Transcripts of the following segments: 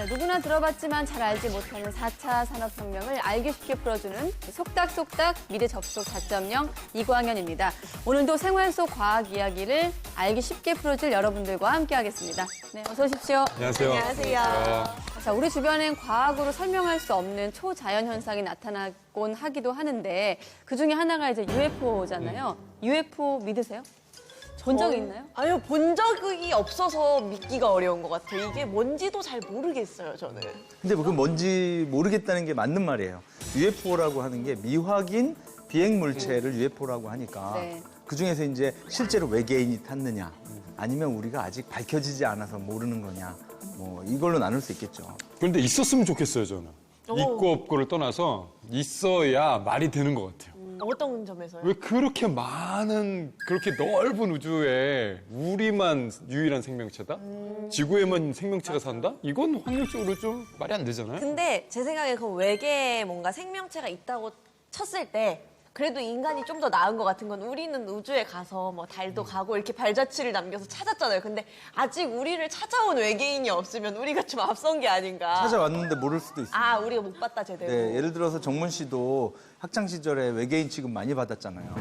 누구나 들어봤지만 잘 알지 못하는 4차 산업혁명을 알기 쉽게 풀어주는 속닥속닥 미래 접속 4.0 이광현입니다. 오늘도 생활 속 과학 이야기를 알기 쉽게 풀어줄 여러분들과 함께하겠습니다. 네, 어서 오십시오. 안녕하세요. 안녕하세요. 자, 우리 주변엔 과학으로 설명할 수 없는 초자연 현상이 나타나곤 하기도 하는데 그중에 하나가 이제 UFO잖아요. UFO 믿으세요? 본 적이 있나요? 아니요, 본 적이 없어서 믿기가 어려운 것 같아요. 이게 뭔지도 잘 모르겠어요, 저는. 근데 그 뭔지 모르겠다는 게 맞는 말이에요. UFO라고 하는 게 미확인 비행 물체를 UFO라고 하니까 네. 그중에서 이제 실제로 외계인이 탔느냐 아니면 우리가 아직 밝혀지지 않아서 모르는 거냐 뭐 이걸로 나눌 수 있겠죠. 그런데 있었으면 좋겠어요, 저는. 있고 없고를 떠나서 있어야 말이 되는 것 같아요. 어떤 점에서요? 왜 그렇게 많은, 그렇게 넓은 우주에 우리만 유일한 생명체다? 지구에만 생명체가 산다? 이건 확률적으로 좀 말이 안 되잖아요? 근데 제 생각에 그 외계에 뭔가 생명체가 있다고 쳤을 때 그래도 인간이 좀 더 나은 것 같은 건 우리는 우주에 가서 뭐 달도 가고 이렇게 발자취를 남겨서 찾았잖아요. 근데 아직 우리를 찾아온 외계인이 없으면 우리가 좀 앞선 게 아닌가. 찾아왔는데 모를 수도 있어요. 아, 우리가 못 봤다 제대로. 네, 예를 들어서 정문 씨도 학창 시절에 외계인 취급 많이 받았잖아요.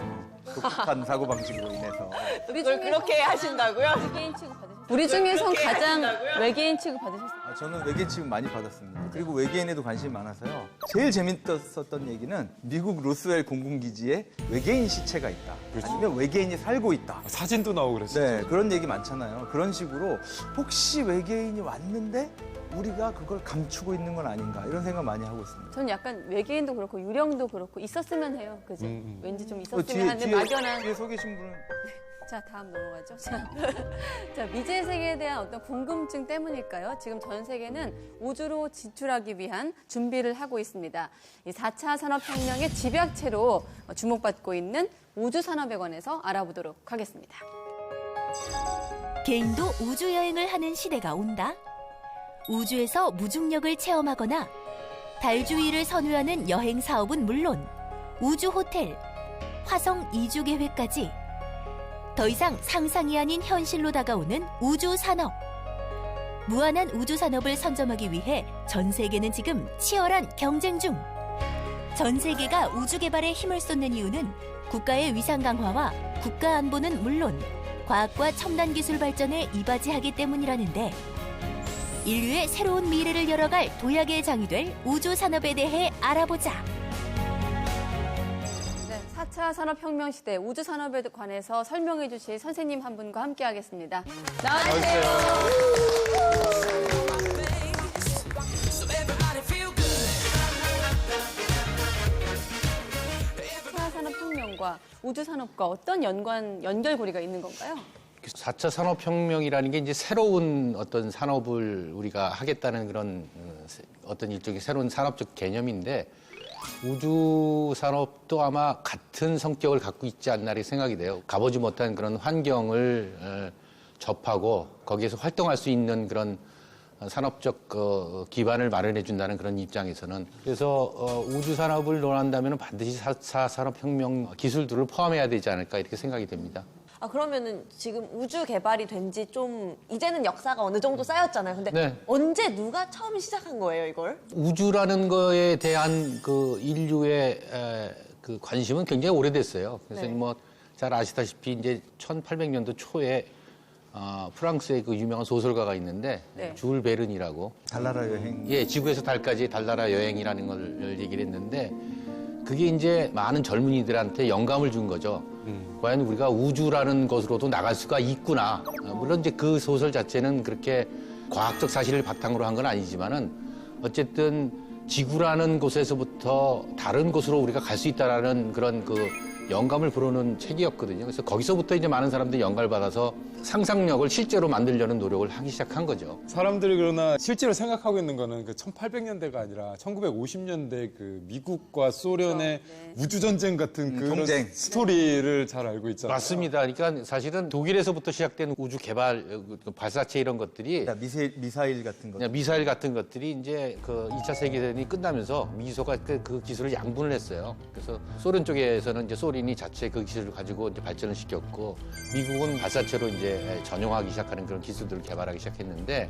독특한 사고 방식으로 인해서. 그걸 그렇게 하신다고요? 외계인 취급 받으셨어요? 우리 중에선 가장 외계인 취급 받으셨어요? 저는 외계인 취급 많이 받았습니다. 그리고 외계인에도 관심이 많아서요. 제일 재밌었던 얘기는 미국 로스웰 공군기지에 외계인 시체가 있다. 아니면 외계인이 살고 있다. 사진도 나오고 그랬어요. 네, 그런 얘기 많잖아요. 그런 식으로 혹시 외계인이 왔는데 우리가 그걸 감추고 있는 건 아닌가 이런 생각 많이 하고 있습니다. 저는 약간 외계인도 그렇고 유령도 그렇고 있었으면 해요. 그죠? 왠지 좀 있었으면 하는 뒤에 막연한. 뒤에 서 계신 분은 자, 다음 넘어가죠. 자, 미지의 세계에 대한 어떤 궁금증 때문일까요? 지금 전 세계는 우주로 진출하기 위한 준비를 하고 있습니다. 이 4차 산업혁명의 집약체로 주목받고 있는 우주산업에 관해서 알아보도록 하겠습니다. 개인도 우주여행을 하는 시대가 온다. 우주에서 무중력을 체험하거나 달 주위를 선회하는 여행 사업은 물론 우주 호텔, 화성 이주 계획까지 더 이상 상상이 아닌 현실로 다가오는 우주 산업. 무한한 우주 산업을 선점하기 위해 전 세계는 지금 치열한 경쟁 중. 전 세계가 우주 개발에 힘을 쏟는 이유는 국가의 위상 강화와 국가 안보는 물론 과학과 첨단 기술 발전에 이바지하기 때문이라는데 인류의 새로운 미래를 열어갈 도약의 장이 될 우주 산업에 대해 알아보자. 네, 4차 산업혁명 시대 우주산업에 관해서 설명해 주실 선생님 한 분과 함께하겠습니다. 나와주세요. 4차 산업혁명과 우주산업과 어떤 연결고리가 있는 건가요? 4차 산업혁명이라는 게 이제 새로운 어떤 산업을 우리가 하겠다는 그런 어떤 일종의 새로운 산업적 개념인데 우주 산업도 아마 같은 성격을 갖고 있지 않나 이렇게 생각이 돼요. 가보지 못한 그런 환경을 접하고 거기에서 활동할 수 있는 그런 산업적 기반을 마련해 준다는 그런 입장에서는 그래서 우주 산업을 논한다면 반드시 4차 산업혁명 기술들을 포함해야 되지 않을까 이렇게 생각이 됩니다. 아, 그러면은 지금 우주 개발이 된 지 좀 이제는 역사가 어느 정도 쌓였잖아요. 근데 네. 언제 누가 처음 시작한 거예요, 이걸? 우주라는 거에 대한 그 인류의 그 관심은 굉장히 오래됐어요. 그래서 네. 뭐 잘 아시다시피 이제 1800년도 초에 프랑스의 그 유명한 소설가가 있는데 네. 줄 베른이라고 달나라 여행. 예, 지구에서 달까지 달나라 여행이라는 걸 얘기를 했는데 그게 이제 많은 젊은이들한테 영감을 준 거죠. 과연 우리가 우주라는 것으로도 나갈 수가 있구나. 물론 이제 그 소설 자체는 그렇게 과학적 사실을 바탕으로 한 건 아니지만은 어쨌든 지구라는 곳에서부터 다른 곳으로 우리가 갈 수 있다라는 그런 그 영감을 부르는 책이었거든요. 그래서 거기서부터 이제 많은 사람들이 영감을 받아서 상상력을 실제로 만들려는 노력을 하기 시작한 거죠. 사람들이 그러나 실제로 생각하고 있는 거는 그 1800년대가 아니라 1950년대 그 미국과 소련의 우주전쟁 같은 그런 경쟁. 스토리를 잘 알고 있잖아요. 맞습니다. 그러니까 사실은 독일에서부터 시작된 우주 개발, 발사체 이런 것들이 미사일 같은 거. 미사일 같은 것들이 이제 그 2차 세계대전이 끝나면서 미소가 그 기술을 양분을 했어요. 그래서 소련 쪽에서는 이제 소련이 자체 그 기술을 가지고 이제 발전을 시켰고 미국은 발사체로 이제 전용하기 시작하는 그런 기술들을 개발하기 시작했는데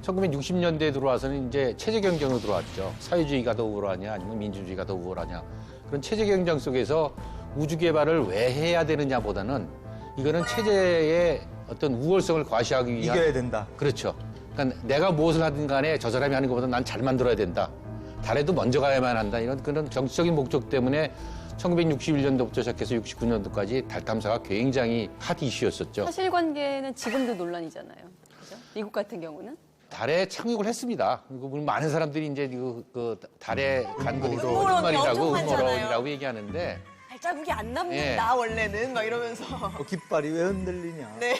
1960년대에 들어와서는 이제 체제 경쟁으로 들어왔죠. 사회주의가 더 우월하냐 아니면 민주주의가 더 우월하냐. 그런 체제 경쟁 속에서 우주 개발을 왜 해야 되느냐보다는 이거는 체제의 어떤 우월성을 과시하기 위한 이겨야 된다. 그렇죠. 그러니까 내가 무엇을 하든 간에 저 사람이 하는 것보다 난 잘 만들어야 된다. 달에도 먼저 가야만 한다. 이런 그런 정치적인 목적 때문에 1961년도부터 시작해서 69년도까지 달 탐사가 굉장히 핫 이슈였었죠. 사실관계는 지금도 논란이잖아요. 그죠? 미국 같은 경우는. 달에 착륙을 했습니다. 그리고 물론 많은 사람들이 이제 그 달에 간 것이 음모론이 거짓말이라고 엄청 많잖아요. 음모론이라고 얘기하는데 발자국이 안 남는다 예. 원래는 막 이러면서. 깃발이 왜 흔들리냐. 네.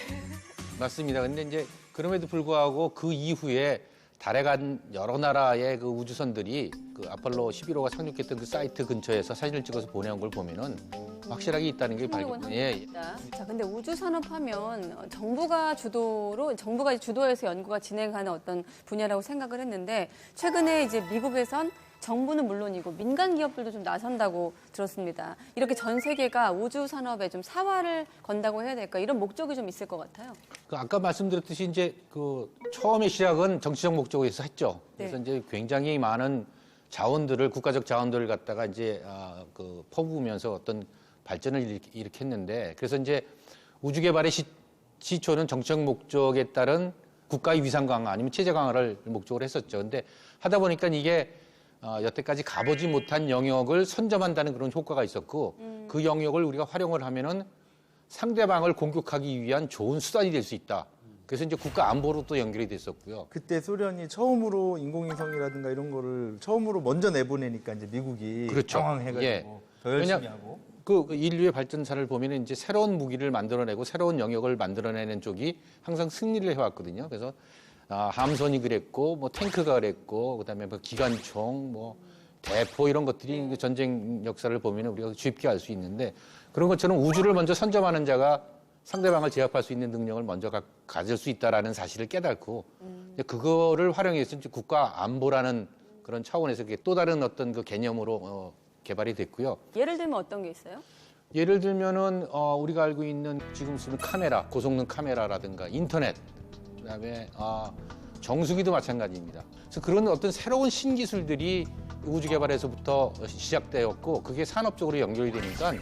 맞습니다. 근데 이제 그럼에도 불구하고 그 이후에 달에 간 여러 나라의 그 우주선들이 그 아폴로 11호가 착륙했던 그 사이트 근처에서 사진을 찍어서 보내온 걸 보면은 확실하게 있다는 게 착륙은 발견. 예. 합니다. 자, 근데 우주 산업하면 정부가 주도해서 연구가 진행하는 어떤 분야라고 생각을 했는데 최근에 이제 미국에선 정부는 물론이고 민간 기업들도 좀 나선다고 들었습니다. 이렇게 전 세계가 우주 산업에 좀 사활을 건다고 해야 될까 이런 목적이 좀 있을 것 같아요. 그 아까 말씀드렸듯이 이제 그 처음의 시작은 정치적 목적에서 했죠. 그래서 네. 이제 굉장히 많은 자원들을 국가적 자원들을 갖다가 이제 그 퍼부으면서 어떤 발전을 일으켰는데 그래서 이제 우주 개발의 시초는 정치적 목적에 따른 국가의 위상 강화 아니면 체제 강화를 목적으로 했었죠. 근데 하다 보니까 이게 여태까지 가보지 못한 영역을 선점한다는 그런 효과가 있었고 그 영역을 우리가 활용을 하면은 상대방을 공격하기 위한 좋은 수단이 될 수 있다. 그래서 이제 국가 안보로 또 연결이 됐었고요. 그때 소련이 처음으로 인공위성이라든가 이런 거를 처음으로 먼저 내보내니까 이제 미국이 그렇죠. 당황해가지고 예. 더 열심히 왜냐- 하고. 그 인류의 발전사를 보면은 이제 새로운 무기를 만들어내고 새로운 영역을 만들어내는 쪽이 항상 승리를 해왔거든요. 그래서 함선이 그랬고, 뭐 탱크가 그랬고, 그다음에 뭐 기관총, 뭐 대포 이런 것들이 그 전쟁 역사를 보면은 우리가 쉽게 알 수 있는데 그런 것처럼 우주를 먼저 선점하는 자가 상대방을 제압할 수 있는 능력을 먼저 가질 수 있다라는 사실을 깨닫고 이제 그거를 활용해서 이제 국가 안보라는 그런 차원에서 그게 또 다른 어떤 그 개념으로 개발이 됐고요. 예를 들면 어떤 게 있어요? 예를 들면은 우리가 알고 있는 지금 쓰는 카메라, 고성능 카메라라든가 인터넷, 그다음에 정수기도 마찬가지입니다. 그래서 그런 어떤 새로운 신기술들이 우주 개발에서부터 시작되었고 그게 산업적으로 연결이 되니까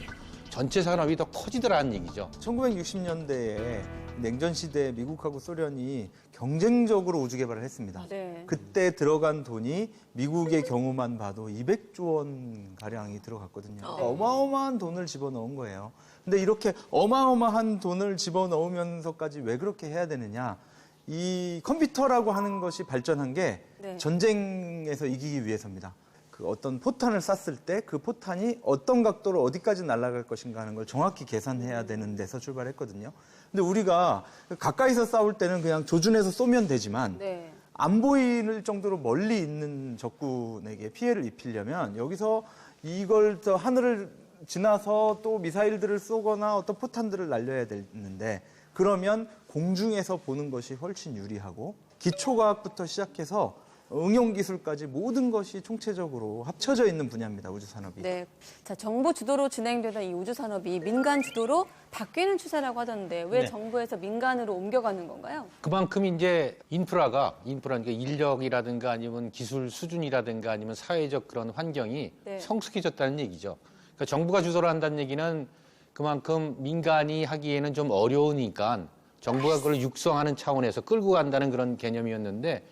전체 산업이 더 커지더라는 얘기죠. 1960년대에 냉전 시대에 미국하고 소련이 경쟁적으로 우주 개발을 했습니다. 네. 그때 들어간 돈이 미국의 경우만 봐도 200조 원 가량이 들어갔거든요. 어마어마한 돈을 집어넣은 거예요. 근데 이렇게 어마어마한 돈을 집어넣으면서까지 왜 그렇게 해야 되느냐? 이 컴퓨터라고 하는 것이 발전한 게 네. 전쟁에서 이기기 위해서입니다. 그 어떤 포탄을 쐈을 때 그 포탄이 어떤 각도로 어디까지 날아갈 것인가 하는 걸 정확히 계산해야 되는 데서 출발했거든요. 근데 우리가 가까이서 싸울 때는 그냥 조준해서 쏘면 되지만 네. 안 보일 정도로 멀리 있는 적군에게 피해를 입히려면 여기서 이걸 저 하늘을 지나서 또 미사일들을 쏘거나 어떤 포탄들을 날려야 되는데 그러면 공중에서 보는 것이 훨씬 유리하고 기초과학부터 시작해서 응용기술까지 모든 것이 총체적으로 합쳐져 있는 분야입니다. 우주산업이. 네. 자, 정부 주도로 진행되던 이 우주 산업이 민간 주도로 바뀌는 추세라고 하던데 왜 네. 정부에서 민간으로 옮겨가는 건가요? 그만큼 이제 인프라니까 인력이라든가 아니면 기술 수준이라든가 아니면 사회적 그런 환경이 네. 성숙해졌다는 얘기죠. 그러니까 정부가 주도를 한다는 얘기는 그만큼 민간이 하기에는 좀 어려우니까 정부가 그걸 육성하는 차원에서 끌고 간다는 그런 개념이었는데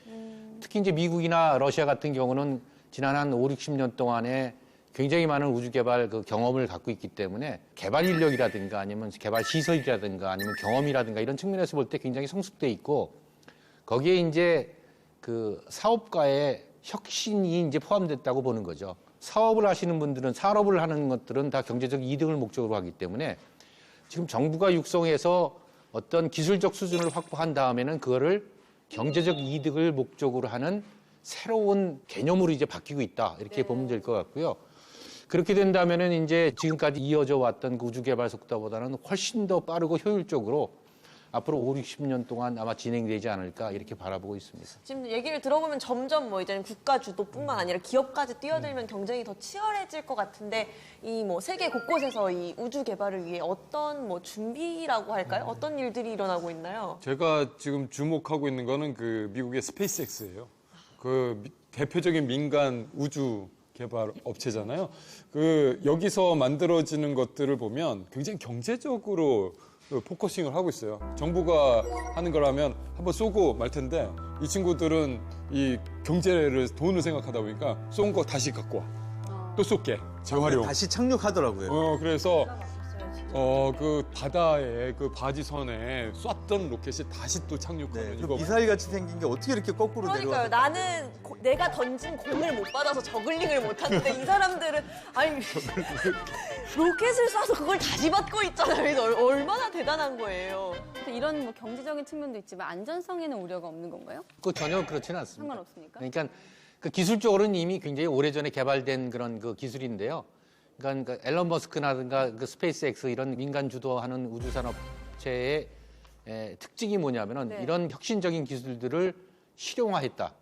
특히 이제 미국이나 러시아 같은 경우는 지난 한 5, 60년 동안에 굉장히 많은 우주 개발 그 경험을 갖고 있기 때문에 개발 인력이라든가 아니면 개발 시설이라든가 아니면 경험이라든가 이런 측면에서 볼 때 굉장히 성숙돼 있고 거기에 이제 그 사업가의 혁신이 이제 포함됐다고 보는 거죠. 사업을 하시는 분들은 산업을 하는 것들은 다 경제적 이득을 목적으로 하기 때문에 지금 정부가 육성해서 어떤 기술적 수준을 확보한 다음에는 그거를 경제적 이득을 목적으로 하는 새로운 개념으로 이제 바뀌고 있다. 이렇게 보면 될 것 같고요. 그렇게 된다면은 이제 지금까지 이어져 왔던 그 우주 개발 속도보다는 훨씬 더 빠르고 효율적으로 앞으로 5, 60년 동안 아마 진행되지 않을까 이렇게 바라보고 있습니다. 지금 얘기를 들어보면 점점 뭐 이제는 국가 주도뿐만 아니라 기업까지 뛰어들면 경쟁이 더 치열해질 것 같은데 이 뭐 세계 곳곳에서 이 우주 개발을 위해 어떤 뭐 준비라고 할까요? 어떤 일들이 일어나고 있나요? 제가 지금 주목하고 있는 거는 그 미국의 스페이스X예요. 그 대표적인 민간 우주 개발 업체잖아요. 그 여기서 만들어지는 것들을 보면 굉장히 경제적으로 그 포커싱을 하고 있어요. 정부가 하는 거라면 한번 쏘고 말 텐데 이 친구들은 이 경제를 돈을 생각하다 보니까 쏜 거 다시 갖고 와. 또 쏠게. 재활용. 다시 착륙하더라고요. 그래서 그 바다에 그 바지선에 쐈던 로켓이 다시 또 착륙하면 네, 그 이거 미사일 같이 생긴 게 어떻게 이렇게 거꾸로 그러니까요. 내려와서 나는 내가 던진 공을 못 받아서 저글링을 못 하는데 이 사람들은 아니 로켓을 쏴서 그걸 다시 받고 있잖아요. 이거 얼마나 대단한 거예요. 또 이런 뭐 경제적인 측면도 있지만 안전성에는 우려가 없는 건가요? 그 전혀 그렇지는 않습니다. 상관없습니까? 그러니까 그 기술적으로는 이미 굉장히 오래전에 개발된 그런 그 기술인데요. 그러니까 앨런 머스크라든가 그 스페이스X 이런 민간 주도하는 우주 산업체의 특징이 뭐냐면은 네. 이런 혁신적인 기술들을 실용화했다.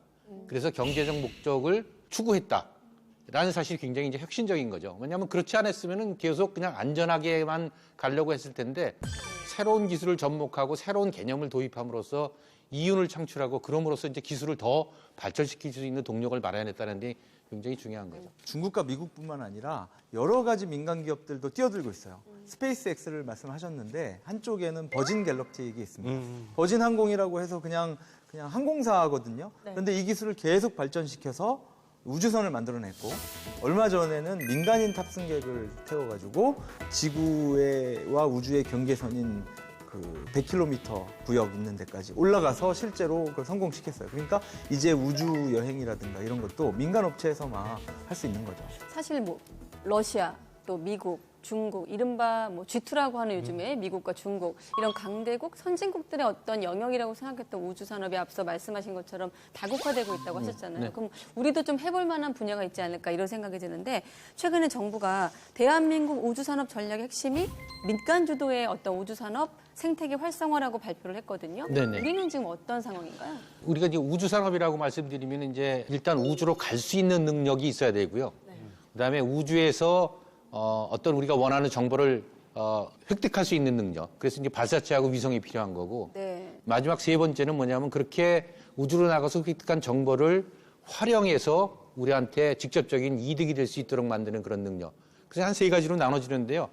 그래서 경제적 목적을 추구했다. 라는 사실이 굉장히 이제 혁신적인 거죠. 왜냐하면 그렇지 않았으면은 계속 그냥 안전하게만 가려고 했을 텐데 새로운 기술을 접목하고 새로운 개념을 도입함으로써 이윤을 창출하고 그럼으로써 이제 기술을 더 발전시킬 수 있는 동력을 마련했다는 게 굉장히 중요한 거죠. 중국과 미국뿐만 아니라 여러 가지 민간 기업들도 뛰어들고 있어요. 스페이스X를 말씀하셨는데 한쪽에는 버진 갤럭틱이 있습니다. 버진 항공이라고 해서 그냥 항공사거든요. 네. 그런데 이 기술을 계속 발전시켜서 우주선을 만들어냈고 얼마 전에는 민간인 탑승객을 태워가지고 지구와 우주의 경계선인 그 100km 구역 있는 데까지 올라가서 실제로 그걸 성공시켰어요. 그러니까 이제 우주 여행이라든가 이런 것도 민간 업체에서만 할 수 있는 거죠. 사실 뭐 러시아 또 미국, 중국, 이른바 뭐 G2라고 하는 요즘에 미국과 중국 이런 강대국, 선진국들의 어떤 영역이라고 생각했던 우주 산업이 앞서 말씀하신 것처럼 다국화되고 있다고 하셨잖아요. 네. 그럼 우리도 좀 해볼 만한 분야가 있지 않을까 이런 생각이 드는데 최근에 정부가 대한민국 우주 산업 전략의 핵심이 민간 주도의 어떤 우주 산업 생태계 활성화라고 발표를 했거든요. 네네. 우리는 지금 어떤 상황인가요? 우리가 이제 우주 산업이라고 말씀드리면 이제 일단 우주로 갈 수 있는 능력이 있어야 되고요. 그다음에 우주에서 어떤 우리가 원하는 정보를 획득할 수 있는 능력. 그래서 이제 발사체하고 위성이 필요한 거고. 네. 마지막 세 번째는 뭐냐면 그렇게 우주로 나가서 획득한 정보를 활용해서 우리한테 직접적인 이득이 될 수 있도록 만드는 그런 능력. 그래서 한 세 가지로 나눠지는데요.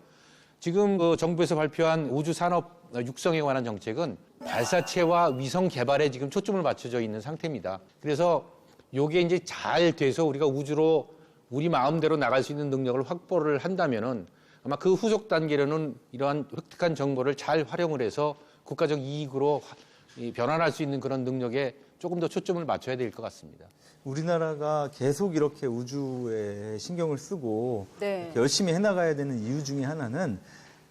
지금 그 정부에서 발표한 우주 산업 육성에 관한 정책은 발사체와 위성 개발에 지금 초점을 맞춰져 있는 상태입니다. 그래서 요게 이제 잘 돼서 우리가 우주로 우리 마음대로 나갈 수 있는 능력을 확보를 한다면은 아마 그 후속 단계로는 이러한 획득한 정보를 잘 활용을 해서 국가적 이익으로 변환할 수 있는 그런 능력에 조금 더 초점을 맞춰야 될 것 같습니다. 우리나라가 계속 이렇게 우주에 신경을 쓰고 네. 이렇게 열심히 해나가야 되는 이유 중에 하나는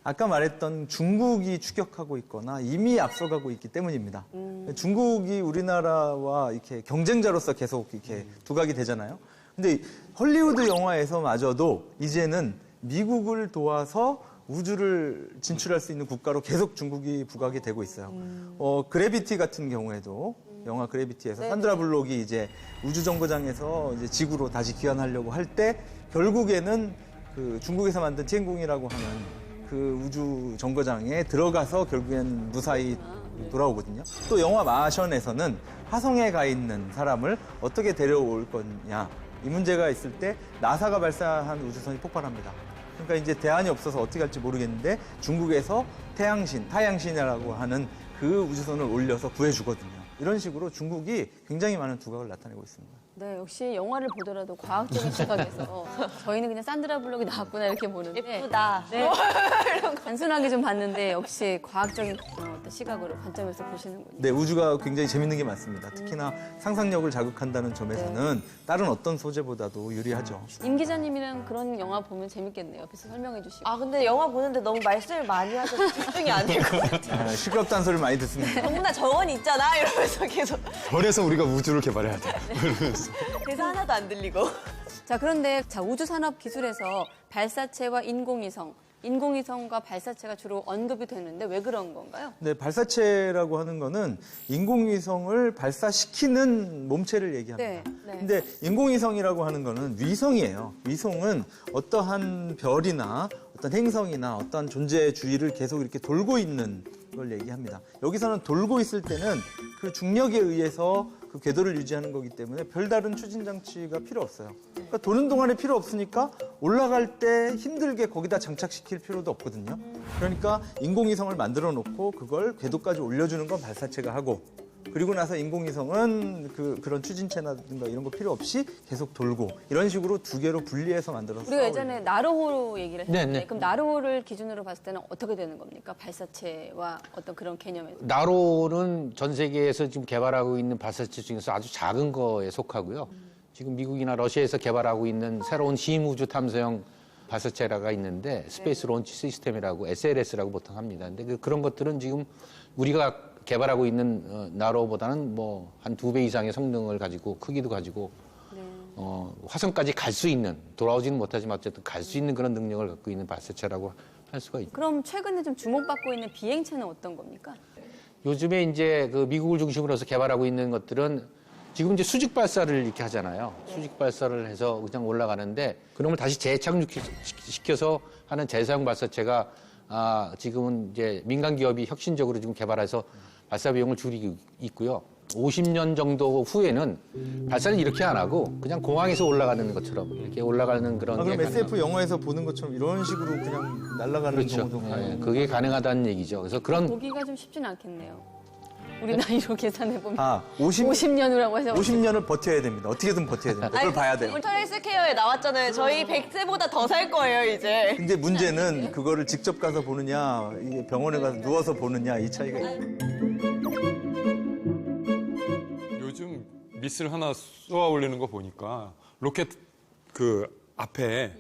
아까 말했던 중국이 추격하고 있거나 이미 앞서가고 있기 때문입니다. 중국이 우리나라와 이렇게 경쟁자로서 계속 이렇게 두각이 되잖아요. 근데 헐리우드 영화에서마저도 이제는 미국을 도와서 우주를 진출할 수 있는 국가로 계속 중국이 부각이 되고 있어요. 그래비티 같은 경우에도 영화 그래비티에서 산드라 블록이 이제 우주 정거장에서 이제 지구로 다시 귀환하려고 할 때 결국에는 그 중국에서 만든 티엔공이라고 하는 그 우주 정거장에 들어가서 결국엔 무사히 돌아오거든요. 또 영화 마션에서는 화성에 가 있는 사람을 어떻게 데려올 거냐 이 문제가 있을 때 나사가 발사한 우주선이 폭발합니다. 그러니까 이제 대안이 없어서 어떻게 할지 모르겠는데 중국에서 타양신이라고 하는 그 우주선을 올려서 구해주거든요. 이런 식으로 중국이 굉장히 많은 두각을 나타내고 있습니다. 네, 역시 영화를 보더라도 과학적인 시각에서 저희는 그냥 산드라 블록이 나왔구나 이렇게 보는데 예쁘다. 네. 단순하게 좀 봤는데 역시 과학적인 어떤 시각으로 관점에서 보시는군요. 네, 우주가 굉장히 재밌는 게 많습니다. 특히나 상상력을 자극한다는 점에서는 다른 어떤 소재보다도 유리하죠. 임 기자님이랑 그런 영화 보면 재밌겠네요. 옆에서 설명해 주시고. 아 근데 영화 보는데 너무 말씀을 많이 하셔서 집중이 안 될 것 같아요. 시끄럽다는 소리를 많이 듣습니다. 정말 정원이 있잖아 이러면서 계속 그래서 우리가 우주를 개발해야 돼. 대사 하나도 안 들리고. 자, 그런데 우주 산업 기술에서 발사체와 인공위성 인공위성과 발사체가 주로 언급이 되는데 왜 그런 건가요? 네, 발사체라고 하는 거는 인공위성을 발사시키는 몸체를 얘기합니다. 네. 근데 인공위성이라고 하는 거는 위성이에요. 위성은 어떠한 별이나 어떤 행성이나 어떠한 존재의 주위를 계속 이렇게 돌고 있는 걸 얘기합니다. 여기서는 돌고 있을 때는 그 중력에 의해서 그 궤도를 유지하는 거기 때문에 별다른 추진 장치가 필요 없어요. 그러니까 도는 동안에 필요 없으니까 올라갈 때 힘들게 거기다 장착시킬 필요도 없거든요. 그러니까 인공위성을 만들어 놓고 그걸 궤도까지 올려주는 건 발사체가 하고, 그리고 나서 인공위성은 그런 추진체라든가 이런 거 필요 없이 계속 돌고, 이런 식으로 두 개로 분리해서 만들어서 우리가 예전에 나로호 얘기를 했는데 네. 그럼 나로호를 기준으로 봤을 때는 어떻게 되는 겁니까? 발사체와 어떤 그런 개념에서. 나로는 전 세계에서 지금 개발하고 있는 발사체 중에서 아주 작은 거에 속하고요. 지금 미국이나 러시아에서 개발하고 있는 새로운 심우주 탐사형 발사체가 있는데 스페이스 론치 시스템이라고 SLS라고 보통 합니다. 근데 그런 것들은 지금 우리가 개발하고 있는 나로보다는 뭐 한 2배 이상의 성능을 가지고 크기도 가지고 화성까지 갈 수 있는, 돌아오지는 못하지만 어쨌든 갈 수 있는 그런 능력을 갖고 있는 발사체라고 할 수가 있죠. 그럼 최근에 좀 주목받고 있는 비행체는 어떤 겁니까? 요즘에 이제 그 미국을 중심으로 해서 개발하고 있는 것들은 지금 이제 수직 발사를 이렇게 하잖아요. 수직 발사를 해서 그냥 올라가는데 그놈을 다시 재착륙시켜서 하는 재사용 발사체가 지금은 이제 민간 기업이 혁신적으로 지금 개발해서 발사 비용을 줄이고 있고요. 50년 정도 후에는 발사를 이렇게 안 하고 그냥 공항에서 올라가는 것처럼 이렇게 올라가는 그런 게 그럼 SF 영화에서 보는 것처럼 이런 식으로 그냥 날아가는 그렇죠. 경우도 네, 그게 가능하다는 얘기죠. 그래서 그런 보기가 좀 쉽진 않겠네요. 우리 나이로 계산해보면 50년을 50년이라고 해서 50년을 버텨야 됩니다. 어떻게든 버텨야 됩니다. 그걸 봐야 돼요. 울트라 헬스케어에 나왔잖아요. 저희 100세보다 더 살 거예요, 이제. 근데 문제는 그거를 직접 가서 보느냐, 이게 병원에 가서 누워서 보느냐, 이 차이가 있어요. 요즘 미스를 하나 쏘아 올리는 거 보니까 로켓 그 앞에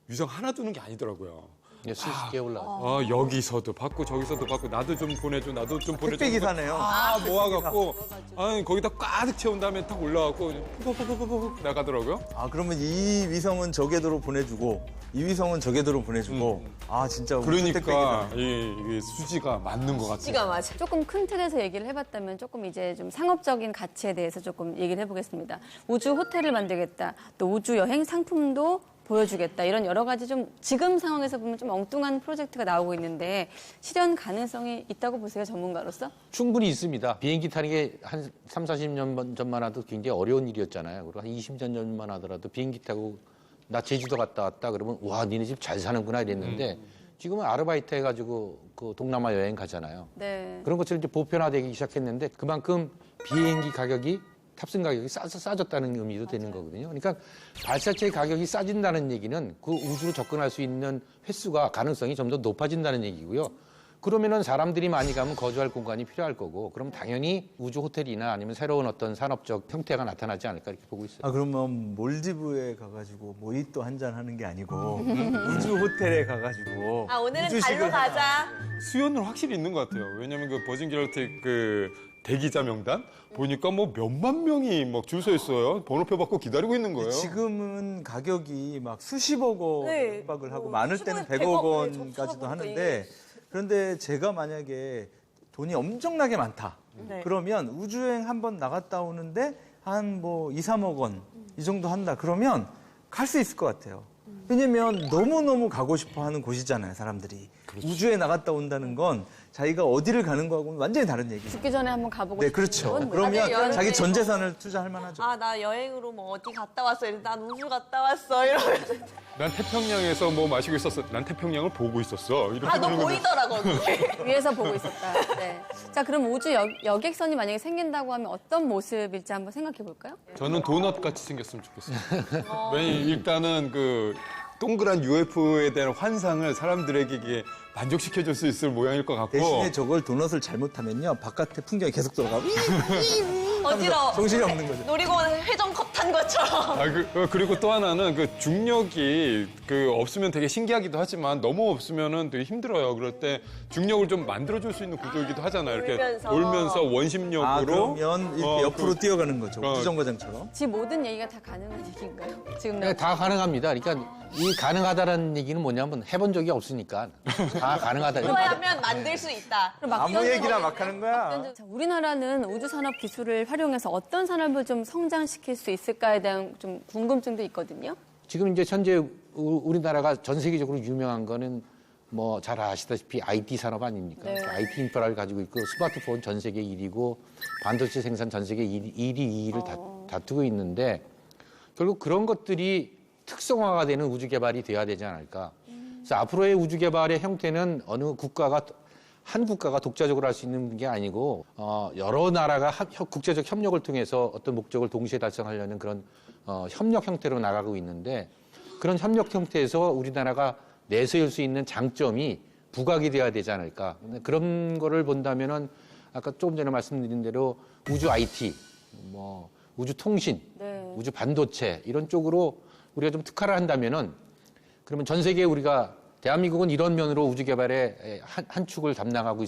위성 하나 두는 게 아니더라고요. 수십 개 올라가. 여기서도 받고 저기서도 받고 나도 좀 보내줘, 나도 좀 보내줘. 택배 기사네요. 모아갖고 거기다 꽉 채운 다음에 딱 올라가고 푹푹푹푹 나가더라고요. 그러면 이 위성은 저 궤도로 보내주고, 이 위성은 저 궤도로 보내주고, 진짜 우주 택배 그러니까 기사. 이 수지가 맞는 것 같아요. 시가 맞아. 조금 큰 틀에서 얘기를 해봤다면 조금 이제 좀 상업적인 가치에 대해서 조금 얘기를 해보겠습니다. 우주 호텔을 만들겠다, 또 우주 여행 상품도 보여주겠다, 이런 여러 가지 좀 지금 상황에서 보면 좀 엉뚱한 프로젝트가 나오고 있는데 실현 가능성이 있다고 보세요, 전문가로서? 충분히 있습니다. 비행기 타는 게 한 3, 40년 전만 하도 굉장히 어려운 일이었잖아요. 그리고 한 20년 전만 하더라도 비행기 타고 나 제주도 갔다 왔다 그러면 와, 니네 집 잘 사는구나 이랬는데 지금은 아르바이트 해가지고 그 동남아 여행 가잖아요. 네. 그런 것처럼 이제 보편화되기 시작했는데 그만큼 비행기 가격이 탑승 가격이 싸졌다는 의미도 되는 거거든요. 그러니까 발사체 가격이 싸진다는 얘기는 그 우주로 접근할 수 있는 횟수가 가능성이 좀 더 높아진다는 얘기고요. 그러면은 사람들이 많이 가면 거주할 공간이 필요할 거고, 그럼 당연히 우주 호텔이나 아니면 새로운 어떤 산업적 형태가 나타나지 않을까 이렇게 보고 있어요. 그러면 몰디브에 가가지고 모히또 한잔 하는 게 아니고 우주 호텔에 가가지고 오늘은 우주식을 달로 가자. 수요는 확실히 있는 것 같아요. 왜냐하면 그 버진 갤럭틱 그 대기자 명단 보니까 뭐 몇만 명이 막 줄 서 있어요. 번호표 받고 기다리고 있는 거예요. 지금은 가격이 막 수십억 원 네. 협박을 하고 뭐 많을 때는 10억, 100억 100억, 원까지도 접수하고 하는데, 그런데 제가 만약에 돈이 엄청나게 많다. 네. 그러면 우주여행 한번 나갔다 오는데 한 뭐 2, 3억 원 이 정도 한다. 그러면 갈 수 있을 것 같아요. 왜냐면 너무너무 가고 싶어 하는 곳이잖아요, 사람들이. 우주에 나갔다 온다는 건 자기가 어디를 가는 거하고는 완전히 다른 얘기죠. 죽기 전에 한번 가보고 네, 싶은 그렇죠. 건 그러면 여름에 자기 전 재산을 투자할 만하죠. 나 여행으로 뭐 어디 갔다 왔어. 이러면 난 우주 갔다 왔어. 이러면서. 난 태평양에서 뭐 마시고 있었어. 난 태평양을 보고 있었어. 이렇게 너 보는 거죠. 보이더라, 거기. 위에서 보고 있었다. 네. 자, 그럼 우주 여객선이 만약에 생긴다고 하면 어떤 모습일지 한번 생각해 볼까요? 저는 도넛 같이 생겼으면 좋겠어요. 왜냐면 일단은 그 동그란 UFO에 대한 환상을 사람들에게 이게 만족시켜줄 수 있을 모양일 것 같고. 대신에 저걸 도넛을 잘못하면요 바깥에 풍경이 계속 돌아가. 어지러워. 정신이 없는 거죠. 놀이공원 회전컵 탄 것처럼. 그리고 또 하나는 그 중력이 없으면 되게 신기하기도 하지만 너무 없으면은 되게 힘들어요. 그럴 때 중력을 좀 만들어줄 수 있는 구조이기도 하잖아요. 이렇게 돌면서 원심력으로. 아 그러면 이렇게 옆으로 뛰어가는 거죠. 우주정거장처럼. 지금 모든 얘기가 다 가능한 얘기인가요? 지금 네, 다 가능합니다. 그러니까 이 가능하다라는 얘기는 뭐냐면 해본 적이 없으니까 다 가능하다. 좋아하면 만들 수 있다. 아무 얘기나 막 하는 거야. 자, 우리나라는 우주산업 기술을 활용해서 어떤 산업을 좀 성장시킬 수 있을까에 대한 좀 궁금증도 있거든요. 지금 이제 현재 우리나라가 전 세계적으로 유명한 거는 뭐 잘 아시다시피 IT 산업 아닙니까? 네. IT 인프라를 가지고 있고 스마트폰 전 세계 1위고 반도체 생산 전 세계 1위, 2위를 다투고 있는데 결국 그런 것들이 특성화가 되는 우주 개발이 돼야 되지 않을까. 그래서 앞으로의 우주 개발의 형태는 어느 국가가 한 국가가 독자적으로 할 수 있는 게 아니고 여러 나라가 국제적 협력을 통해서 어떤 목적을 동시에 달성하려는 그런 협력 형태로 나가고 있는데 그런 협력 형태에서 우리나라가 내세울 수 있는 장점이 부각이 돼야 되지 않을까. 그런 거를 본다면은 아까 조금 전에 말씀드린 대로 우주 IT, 뭐 우주 통신, 네. 우주 반도체 이런 쪽으로 우리가 좀 특화를 한다면은 그러면 전 세계에 우리가 대한민국은 이런 면으로 우주 개발의 한 축을 담당하고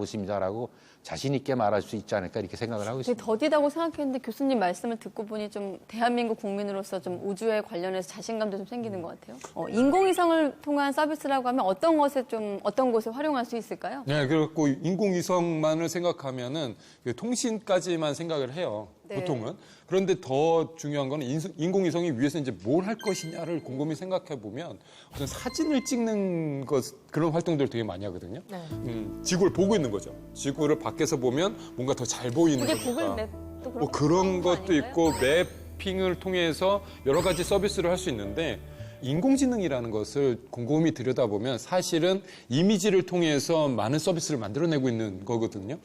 있습니다라고 자신 있게 말할 수 있지 않을까 이렇게 생각을 하고 되게 있습니다. 더디다고 생각했는데 교수님 말씀을 듣고 보니 좀 대한민국 국민으로서 좀 우주에 관련해서 자신감도 좀 생기는 것 같아요. 인공위성을 통한 서비스라고 하면 어떤 곳에 활용할 수 있을까요? 네, 그렇고 인공위성만을 생각하면은 통신까지만 생각을 해요. 네. 보통은. 그런데 더 중요한 거는 인공위성이 위에서 이제 뭘 할 것이냐를 곰곰이 생각해 보면 어떤 사진을 찍는 그런 활동들을 되게 많이 하거든요. 네. 지구를 보고 있는 거죠. 지구를 밖에서 보면 뭔가 더 잘 보이는 그게 거니까. 구글 맵도 뭐 그렇고 그런 것도 아닌가요? 있고 매핑을 통해서 여러 가지 서비스를 할 수 있는데 인공지능이라는 것을 곰곰이 들여다보면 사실은 이미지를 통해서 많은 서비스를 만들어내고 있는 거거든요.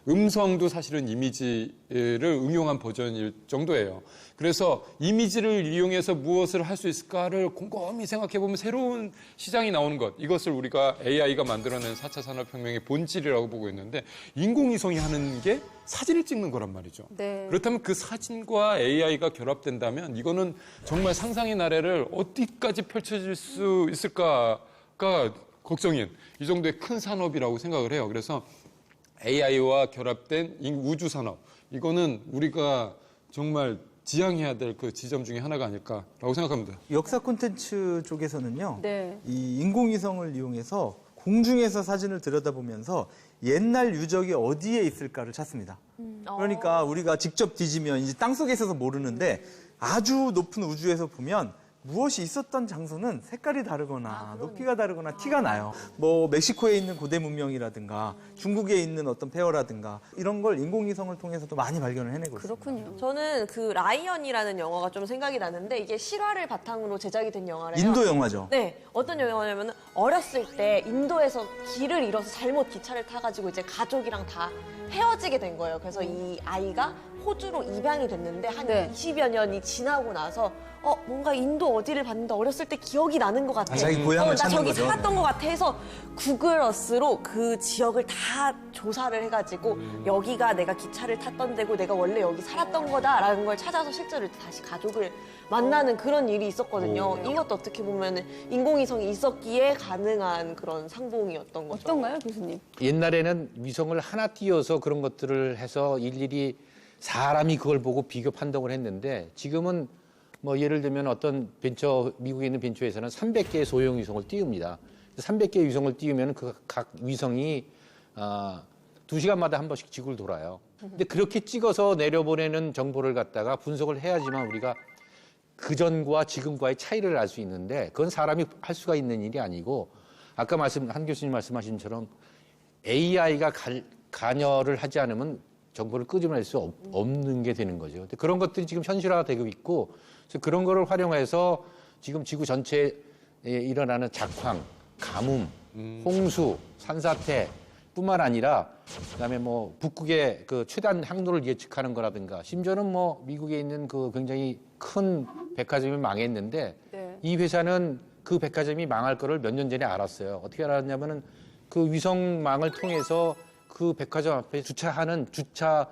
음성도 사실은 이미지를 응용한 버전일 정도예요. 그래서 이미지를 이용해서 무엇을 할 수 있을까를 곰곰이 생각해보면 새로운 시장이 나오는 것. 이것을 우리가 AI가 만들어낸 4차 산업혁명의 본질이라고 보고 있는데 인공위성이 하는 게 사진을 찍는 거란 말이죠. 네. 그렇다면 그 사진과 AI가 결합된다면 이거는 정말 상상의 나래를 어디까지 펼쳐질 수 있을까가 걱정인 이 정도의 큰 산업이라고 생각을 해요. 그래서 AI와 결합된 우주 산업 이거는 우리가 정말 지향해야 될 그 지점 중에 하나가 아닐까라고 생각합니다. 역사 콘텐츠 쪽에서는요. 네. 이 인공위성을 이용해서 공중에서 사진을 들여다보면서 옛날 유적이 어디에 있을까를 찾습니다. 그러니까 우리가 직접 뒤지면 이제 땅속에 있어서 모르는데 아주 높은 우주에서 보면 무엇이 있었던 장소는 색깔이 다르거나 높이가 다르거나 티가 나요. 뭐 멕시코에 있는 고대 문명이라든가 중국에 있는 어떤 폐허라든가 이런 걸 인공위성을 통해서도 많이 발견을 해내고 있습니다. 그렇군요. 저는 그 라이언이라는 영화가 좀 생각이 나는데 이게 실화를 바탕으로 제작이 된 영화래요. 인도 영화죠. 네, 어떤 영화냐면 어렸을 때 인도에서 길을 잃어서 잘못 기차를 타가지고 이제 가족이랑 다 헤어지게 된 거예요. 그래서 이 아이가 호주로 입양이 됐는데 한 네. 20여 년이 지나고 나서 뭔가 인도 어디를 봤는데 어렸을 때 기억이 나는 것 같아. 자기 고향을 나 찾는 저기 거죠. 살았던 것 같아 해서 구글어스로 그 지역을 다 조사를 해가지고 여기가 내가 기차를 탔던 데고 내가 원래 여기 살았던 거다라는 걸 찾아서 실제로 다시 가족을 만나는 그런 일이 있었거든요. 이것도 어떻게 보면 인공위성이 있었기에 가능한 그런 상봉이었던 거죠. 어떤가요, 교수님? 옛날에는 위성을 하나 띄워서 그런 것들을 해서 일일이 사람이 그걸 보고 비교 판독을 했는데 지금은 뭐 예를 들면 어떤 미국에 있는 벤처에서는 300개의 소형 위성을 띄웁니다. 300개의 위성을 띄우면 그 각 위성이 2시간마다 한 번씩 지구를 돌아요. 근데 그렇게 찍어서 내려보내는 정보를 갖다가 분석을 해야지만 우리가 그전과 지금과의 차이를 알 수 있는데 그건 사람이 할 수가 있는 일이 아니고 아까 한 교수님 말씀하신 것처럼 AI가 관여를 하지 않으면 정보를 끄집어낼 수 없는 게 되는 거죠. 근데 그런 것들이 지금 현실화되고 있고 그래서 그런 거를 활용해서 지금 지구 전체에 일어나는 작황, 가뭄, 홍수, 산사태 뿐만 아니라 그다음에 뭐 북극의 그 최단 항로를 예측하는 거라든가 심지어는 뭐 미국에 있는 그 굉장히 큰 백화점이 망했는데 네. 이 회사는 그 백화점이 망할 거를 몇 년 전에 알았어요. 어떻게 알았냐면은 그 위성망을 통해서 그 백화점 앞에 주차하는 주차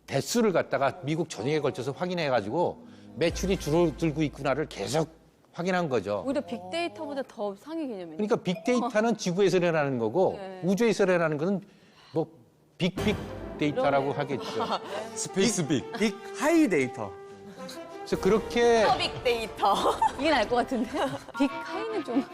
대수를 갖다가 미국 전역에 걸쳐서 확인해가지고 매출이 줄어들고 있구나를 계속 확인한 거죠. 오히려 빅데이터보다 더 상위 개념이네요. 그러니까 빅데이터는 지구에서 일어나는 거고 네. 우주에서 일어나는 거는 뭐 빅 데이터라고 하겠죠. 스페이스 빅. 빅 하이 데이터. 그래서 그렇게 빅 데이터. 이게 나을 것 같은데. 빅 하이는 좀.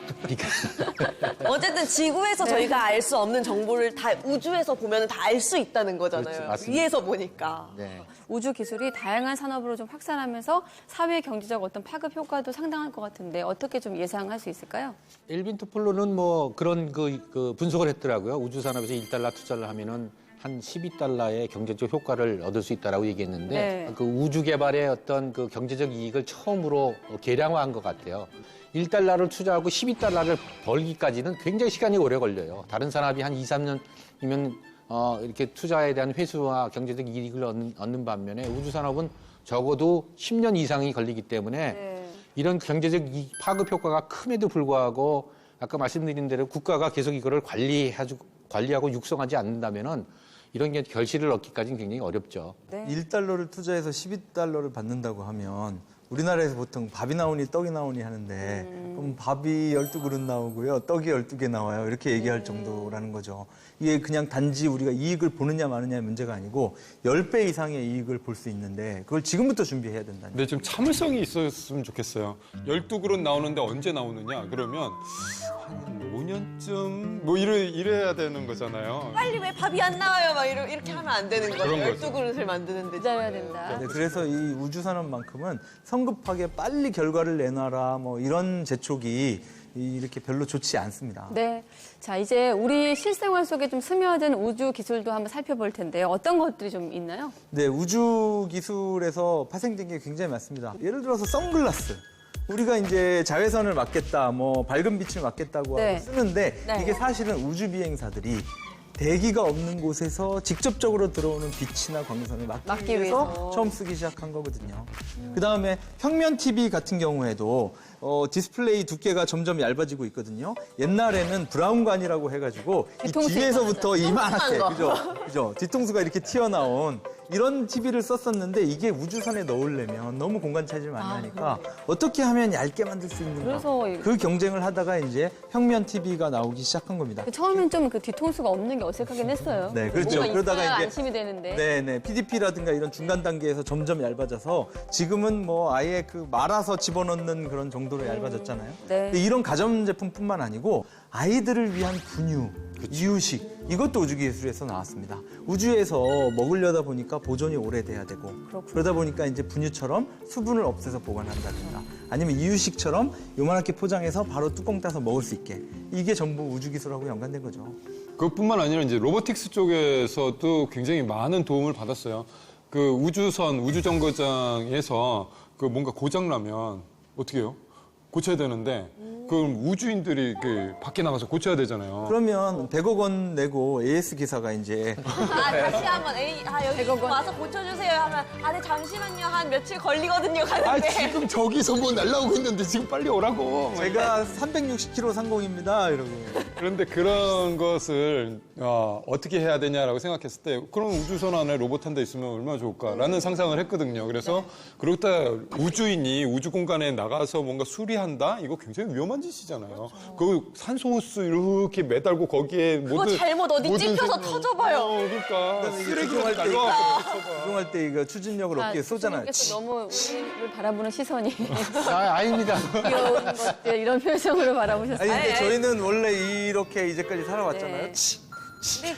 어쨌든 지구에서 저희가 알 수 없는 정보를 다 우주에서 보면 다 알 수 있다는 거잖아요. 그렇죠. 맞습니다. 위에서 보니까. 네. 우주 기술이 다양한 산업으로 좀 확산하면서 사회 경제적 어떤 파급 효과도 상당할 것 같은데 어떻게 좀 예상할 수 있을까요? 엘빈 토플로는 뭐 그런 그 분석을 했더라고요. 우주 산업에서 1달러 투자를 하면은 한 12달러의 경제적 효과를 얻을 수 있다라고 얘기했는데 네. 그 우주 개발의 어떤 그 경제적 이익을 처음으로 계량화한 것 같아요. 1달러를 투자하고 12달러를 벌기까지는 굉장히 시간이 오래 걸려요. 다른 산업이 한 2, 3년이면 이렇게 투자에 대한 회수와 경제적 이익을 얻는 반면에 우주 산업은 적어도 10년 이상이 걸리기 때문에 네. 이런 경제적 파급 효과가 큼에도 불구하고 아까 말씀드린 대로 국가가 계속 이거를 관리하고 육성하지 않는다면은 이런 게 결실을 얻기까지는 굉장히 어렵죠. 네. 1달러를 투자해서 12달러를 받는다고 하면 우리나라에서 보통 밥이 나오니 떡이 나오니 하는데 그럼 밥이 12그릇 나오고요. 떡이 12개 나와요. 이렇게 얘기할 정도라는 거죠. 이게 그냥 단지 우리가 이익을 보느냐 마느냐의 문제가 아니고 10배 이상의 이익을 볼 수 있는데 그걸 지금부터 준비해야 된다는 근데 좀 참을성이 있었으면 좋겠어요. 12그릇 나오는데 언제 나오느냐? 그러면 한 5년쯤 뭐 이래야 되는 거잖아요. 빨리 왜 밥이 안 나와요? 막 이렇게 하면 안 되는 거죠. 그런 거죠. 12그릇을 만드는데. 기다려야 된다. 네, 그래서 이 우주산업만큼은 성급하게 빨리 결과를 내놔라 뭐 이런 재촉이 이렇게 별로 좋지 않습니다. 네. 자, 이제 우리 실생활 속에 좀 스며든 우주 기술도 한번 살펴볼 텐데요. 어떤 것들이 좀 있나요? 네, 우주 기술에서 파생된 게 굉장히 많습니다. 예를 들어서 선글라스. 우리가 이제 자외선을 막겠다, 뭐 밝은 빛을 막겠다고 네. 하고 쓰는데 네. 이게 사실은 우주 비행사들이 대기가 없는 곳에서 직접적으로 들어오는 빛이나 광선을 막기 막기 위해서 위해서. 처음 쓰기 시작한 거거든요. 그다음에 평면 TV 같은 경우에도 디스플레이 두께가 점점 얇아지고 있거든요. 옛날에는 브라운관이라고 해가지고 이 뒤통수 뒤에서부터 이만하게 거. 그죠? 뒤통수가 이렇게 튀어나온 이런 TV를 썼었는데 이게 우주선에 넣으려면 너무 공간 차지를 많이 하니까 어떻게 하면 얇게 만들 수 있는가? 그래서 그 경쟁을 하다가 이제 평면 TV가 나오기 시작한 겁니다. 처음엔 좀 그 뒤통수가 없는 게 어색하긴 했어요. 네, 그렇죠. 뭔가 그러다가 있어야 이제 안심이 되는데. 네네 PDP라든가 이런 중간 단계에서 점점 얇아져서 지금은 뭐 아예 그 말아서 집어넣는 그런 정도로 얇아졌잖아요. 네. 근데 이런 가전 제품뿐만 아니고 아이들을 위한 분유, 이유식 이것도 우주 기술에서 나왔습니다. 우주에서 먹으려다 보니까 보존이 오래돼야 되고 그러다 보니까 이제 분유처럼 수분을 없애서 보관한다든가 아니면 이유식처럼 요만하게 포장해서 바로 뚜껑 따서 먹을 수 있게 이게 전부 우주 기술하고 연관된 거죠. 그것뿐만 아니라 이제 로보틱스 쪽에서도 굉장히 많은 도움을 받았어요. 그 우주선, 우주정거장에서 그 뭔가 고장나면 어떻게 해요? 고쳐야 되는데 그럼 우주인들이 그 밖에 나가서 고쳐야 되잖아요. 그러면 100억 원 내고 AS 기사가 이제 다시 한번 여기 100억 원. 와서 고쳐주세요 하면 네 잠시만요 한 며칠 걸리거든요 아, 가는데. 지금 저기서 뭐 날라오고 있는데 지금 빨리 오라고. 제가 360kg 상공입니다 이러고 그런데 그런 것을 어떻게 해야 되냐라고 생각했을 때 그럼 우주선 안에 로봇 한 대 있으면 얼마나 좋을까라는 상상을 했거든요. 그래서 그러다 우주인이 우주 공간에 나가서 뭔가 수리한다? 이거 굉장히 위험한 짓이잖아요. 그 산소 호스 이렇게 매달고 거기에 그거 잘못 어디 찝혀서 터져봐요. 그러니까 쓰레기만 조종할 때 날라와서 조종할 때 이거 추진력을 어깨에 쏘잖아요. 선생님께서 너무 우리를 바라보는 시선이 아닙니다. 귀여운 것들 이런 표정으로 바라보셨어요. 아니 근데 저희는 원래 이렇게 이제까지 살아왔잖아요. 네. 근데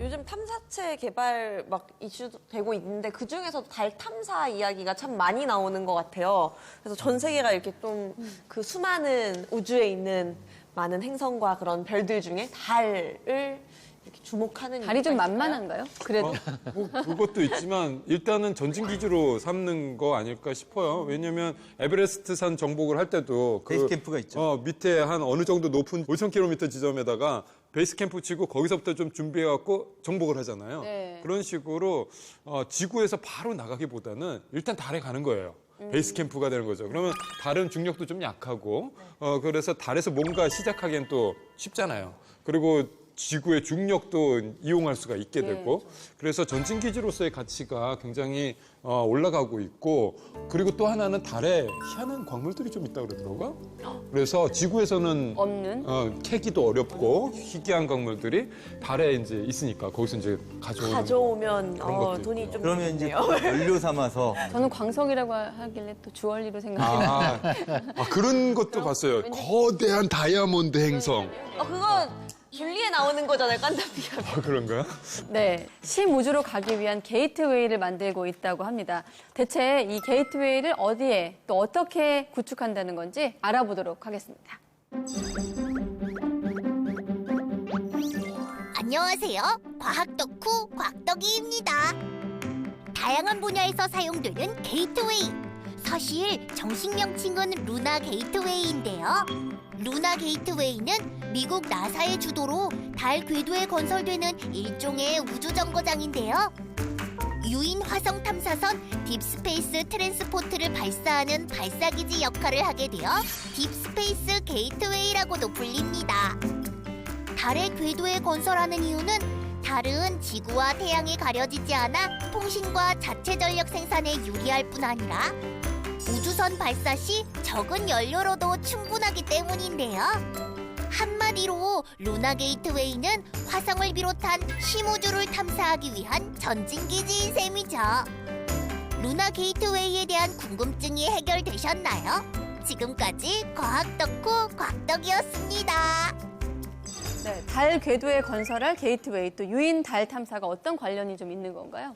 요즘 탐사체 개발 막 이슈되고 있는데 그 중에서도 달 탐사 이야기가 참 많이 나오는 것 같아요. 그래서 전 세계가 이렇게 좀 그 수많은 우주에 있는 많은 행성과 그런 별들 중에 달을 이렇게 주목하는 달이 좀 이유가 있을까요? 만만한가요? 그래도 뭐 그것도 있지만 일단은 전진 기지로 삼는 거 아닐까 싶어요. 왜냐면 에베레스트 산 정복을 할 때도 베이스 캠프가 있죠. 밑에 한 어느 정도 높은 5,000km 지점에다가 베이스 캠프 치고 거기서부터 좀 준비해갖고 정복을 하잖아요. 네. 그런 식으로 지구에서 바로 나가기보다는 일단 달에 가는 거예요. 베이스 캠프가 되는 거죠. 그러면 달은 중력도 좀 약하고 그래서 달에서 뭔가 시작하기엔 또 쉽잖아요. 그리고 지구의 중력도 이용할 수가 있게 되고 그래서 전진 기지로서의 가치가 굉장히 올라가고 있고 그리고 또 하나는 달에 희한한 광물들이 좀 있다고 그러더라고요. 그래서 지구에서는 없는? 캐기도 어렵고 희귀한 광물들이 달에 이제 있으니까 거기서 이제 가져오면 그런 것도 돈이 있고. 좀 그러면 이제 있네요. 연료 삼아서 저는 광석이라고 하길래 또 주얼리로 생각했는데. 그런 것도 봤어요. 거대한 다이아몬드 행성. 그거 줄리에 나오는 거잖아요, 깐다비가. 그런가요? 네, 심우주로 가기 위한 게이트웨이를 만들고 있다고 합니다. 대체 이 게이트웨이를 어디에 또 어떻게 구축한다는 건지 알아보도록 하겠습니다. 안녕하세요. 과학 덕후 곽덕이입니다. 다양한 분야에서 사용되는 게이트웨이. 사실 정식 명칭은 루나 게이트웨이인데요. 루나 게이트웨이는 미국 나사의 주도로 달 궤도에 건설되는 일종의 우주 정거장인데요. 유인 화성 탐사선 딥스페이스 트랜스포트를 발사하는 발사기지 역할을 하게 되어 딥스페이스 게이트웨이라고도 불립니다. 달의 궤도에 건설하는 이유는 달은 지구와 태양이 가려지지 않아 통신과 자체 전력 생산에 유리할 뿐 아니라 우주선 발사 시 적은 연료로도 충분하기 때문인데요. 한마디로 루나 게이트웨이는 화성을 비롯한 심우주를 탐사하기 위한 전진기지인 셈이죠. 루나 게이트웨이에 대한 궁금증이 해결되셨나요? 지금까지 과학 덕후 곽덕이었습니다. 네, 달 궤도에 건설할 게이트웨이 또 유인 달 탐사가 어떤 관련이 좀 있는 건가요?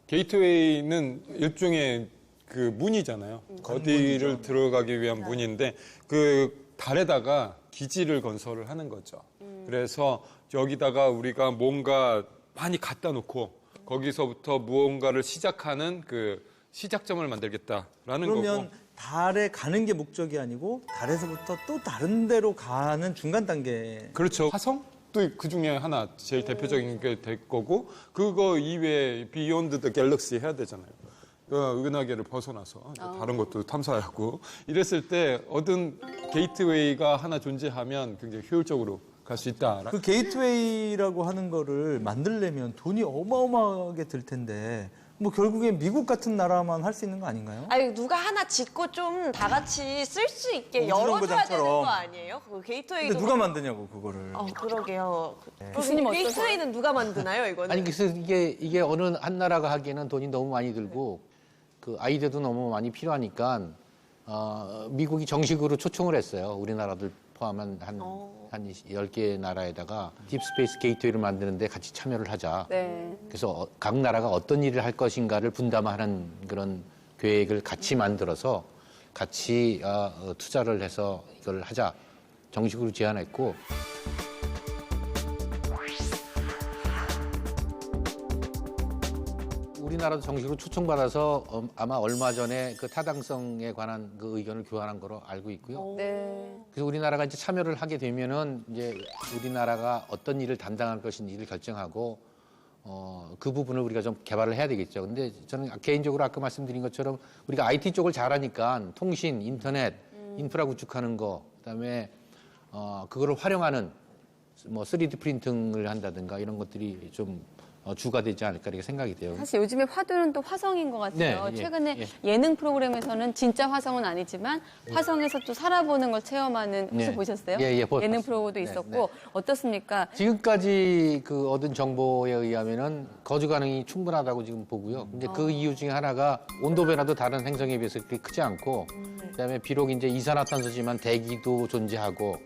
게이트웨이는 일종의 그 문이잖아요. 어디를 들어가기 위한 문인데 그 달에다가 기지를 건설을 하는 거죠. 그래서 여기다가 우리가 뭔가 많이 갖다 놓고 거기서부터 무언가를 시작하는 그 시작점을 만들겠다라는 그러면 거고. 달에 가는 게 목적이 아니고 달에서부터 또 다른 데로 가는 중간 단계. 그렇죠. 화성도 그 중에 하나 제일 대표적인 게 될 거고 그거 이외에 비욘드 더 갤럭시 해야 되잖아요. 은하계를 벗어나서 다른 것도 탐사하고 이랬을 때 얻은 게이트웨이가 하나 존재하면 굉장히 효율적으로 갈 수 있다. 그 게이트웨이라고 하는 거를 만들려면 돈이 어마어마하게 들 텐데 뭐 결국엔 미국 같은 나라만 할 수 있는 거 아닌가요? 아니 누가 하나 짓고 좀 다 같이 쓸 수 있게 열어줘야 되는 우주정거장처럼. 거 아니에요? 그 게이트웨이도. 근데 누가 만드냐고 그거를. 그러게요. 교수님 어떠세요? 게이트웨이는 누가 만드나요, 이거는? 아니 그래서 이게 어느 한 나라가 하기에는 돈이 너무 많이 들고 그 아이디어도 너무 많이 필요하니까 미국이 정식으로 초청을 했어요. 우리나라들 포함한 한 10개 나라에다가 딥스페이스 게이트웨이를 만드는데 같이 참여를 하자. 네. 그래서 각 나라가 어떤 일을 할 것인가를 분담하는 그런 계획을 같이 만들어서 같이 투자를 해서 이걸 하자. 정식으로 제안했고 우리나라도 정식으로 초청받아서 아마 얼마 전에 그 타당성에 관한 그 의견을 교환한 거로 알고 있고요. 네. 그래서 우리나라가 이제 참여를 하게 되면은 이제 우리나라가 어떤 일을 담당할 것인지를 결정하고 그 부분을 우리가 좀 개발을 해야 되겠죠. 근데 저는 개인적으로 아까 말씀드린 것처럼 우리가 IT 쪽을 잘하니까 통신, 인터넷, 인프라 구축하는 거, 그다음에 그거를 활용하는 뭐 3D 프린팅을 한다든가 이런 것들이 좀 주가 되지 않을까 이렇게 생각이 돼요. 사실 요즘에 화두는 또 화성인 것 같아요. 네, 예, 최근에 예. 예능 프로그램에서는 진짜 화성은 아니지만 화성에서 또 살아보는 걸 체험하는 혹시 네. 보셨어요? 예, 예능 봤습니다. 프로도 네, 있었고 네. 어떻습니까? 지금까지 그 얻은 정보에 의하면은 거주 가능이 충분하다고 지금 보고요. 이제 그 이유 중에 하나가 온도 변화도 다른 행성에 비해서 그렇게 크지 않고, 그다음에 비록 이제 이산화탄소지만 대기도 존재하고,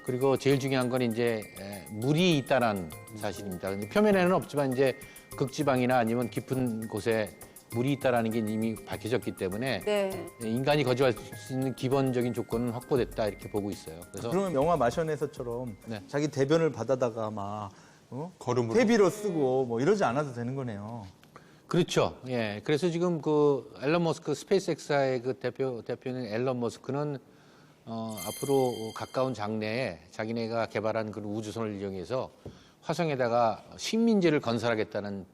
그리고 제일 중요한 건 이제 물이 있다는 사실입니다. 근데 표면에는 없지만 이제 극지방이나 아니면 깊은 곳에 물이 있다라는 게 이미 밝혀졌기 때문에 네. 인간이 거주할 수 있는 기본적인 조건은 확보됐다 이렇게 보고 있어요. 그래서 그러면 영화 마션에서처럼 네. 자기 대변을 받아다가 막 걸음으로. 퇴비로 쓰고 뭐 이러지 않아도 되는 거네요. 그렇죠. 예. 그래서 지금 그 앨런 머스크 스페이스X의 그 대표는 앨런 머스크는 앞으로 가까운 장래에 자기네가 개발한 그 우주선을 이용해서 화성에다가 식민지를 건설하겠다는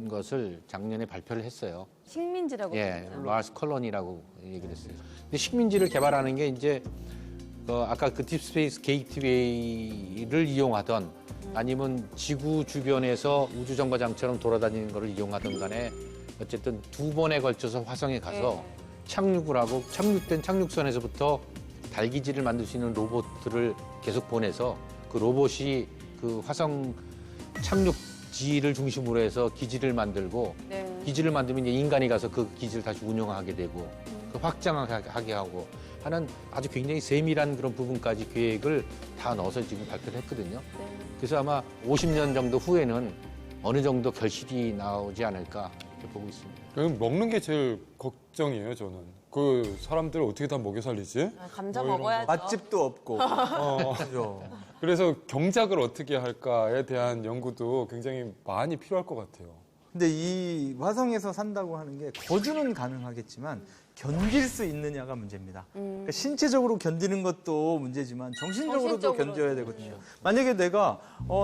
것을 작년에 발표를 했어요. 식민지라고 예, 부르죠. 마스 컬러니라고 얘기를 했어요. 근데 식민지를 개발하는 게 이제 아까 그 딥스페이스 게이트웨이를 이용하던 아니면 지구 주변에서 우주 정거장처럼 돌아다니는 거를 이용하던 간에 어쨌든 2번에 걸쳐서 화성에 가서 착륙을 하고 착륙된 착륙선에서부터 달기지를 만들 수 있는 로봇들을 계속 보내서 그 로봇이 그 화성 착륙지를 중심으로 해서 기지를 만들고 네. 기지를 만들면 이제 인간이 가서 그 기지를 다시 운영하게 되고 그 확장하게 하고 하는 아주 굉장히 세밀한 그런 부분까지 계획을 다 넣어서 지금 발표를 했거든요. 네. 그래서 아마 50년 정도 후에는 어느 정도 결실이 나오지 않을까 이렇게 보고 있습니다. 그럼 먹는 게 제일 걱정이에요, 저는. 그 사람들을 어떻게 다 먹여 살리지? 감자 뭐 이런 먹어야죠. 맛집도 없고. 그죠. 그래서 경작을 어떻게 할까에 대한 연구도 굉장히 많이 필요할 것 같아요. 근데 이 화성에서 산다고 하는 게 거주는 가능하겠지만 견딜 수 있느냐가 문제입니다. 그러니까 신체적으로 견디는 것도 문제지만 정신적으로도 정신적으로도. 견뎌야 되거든요. 만약에 내가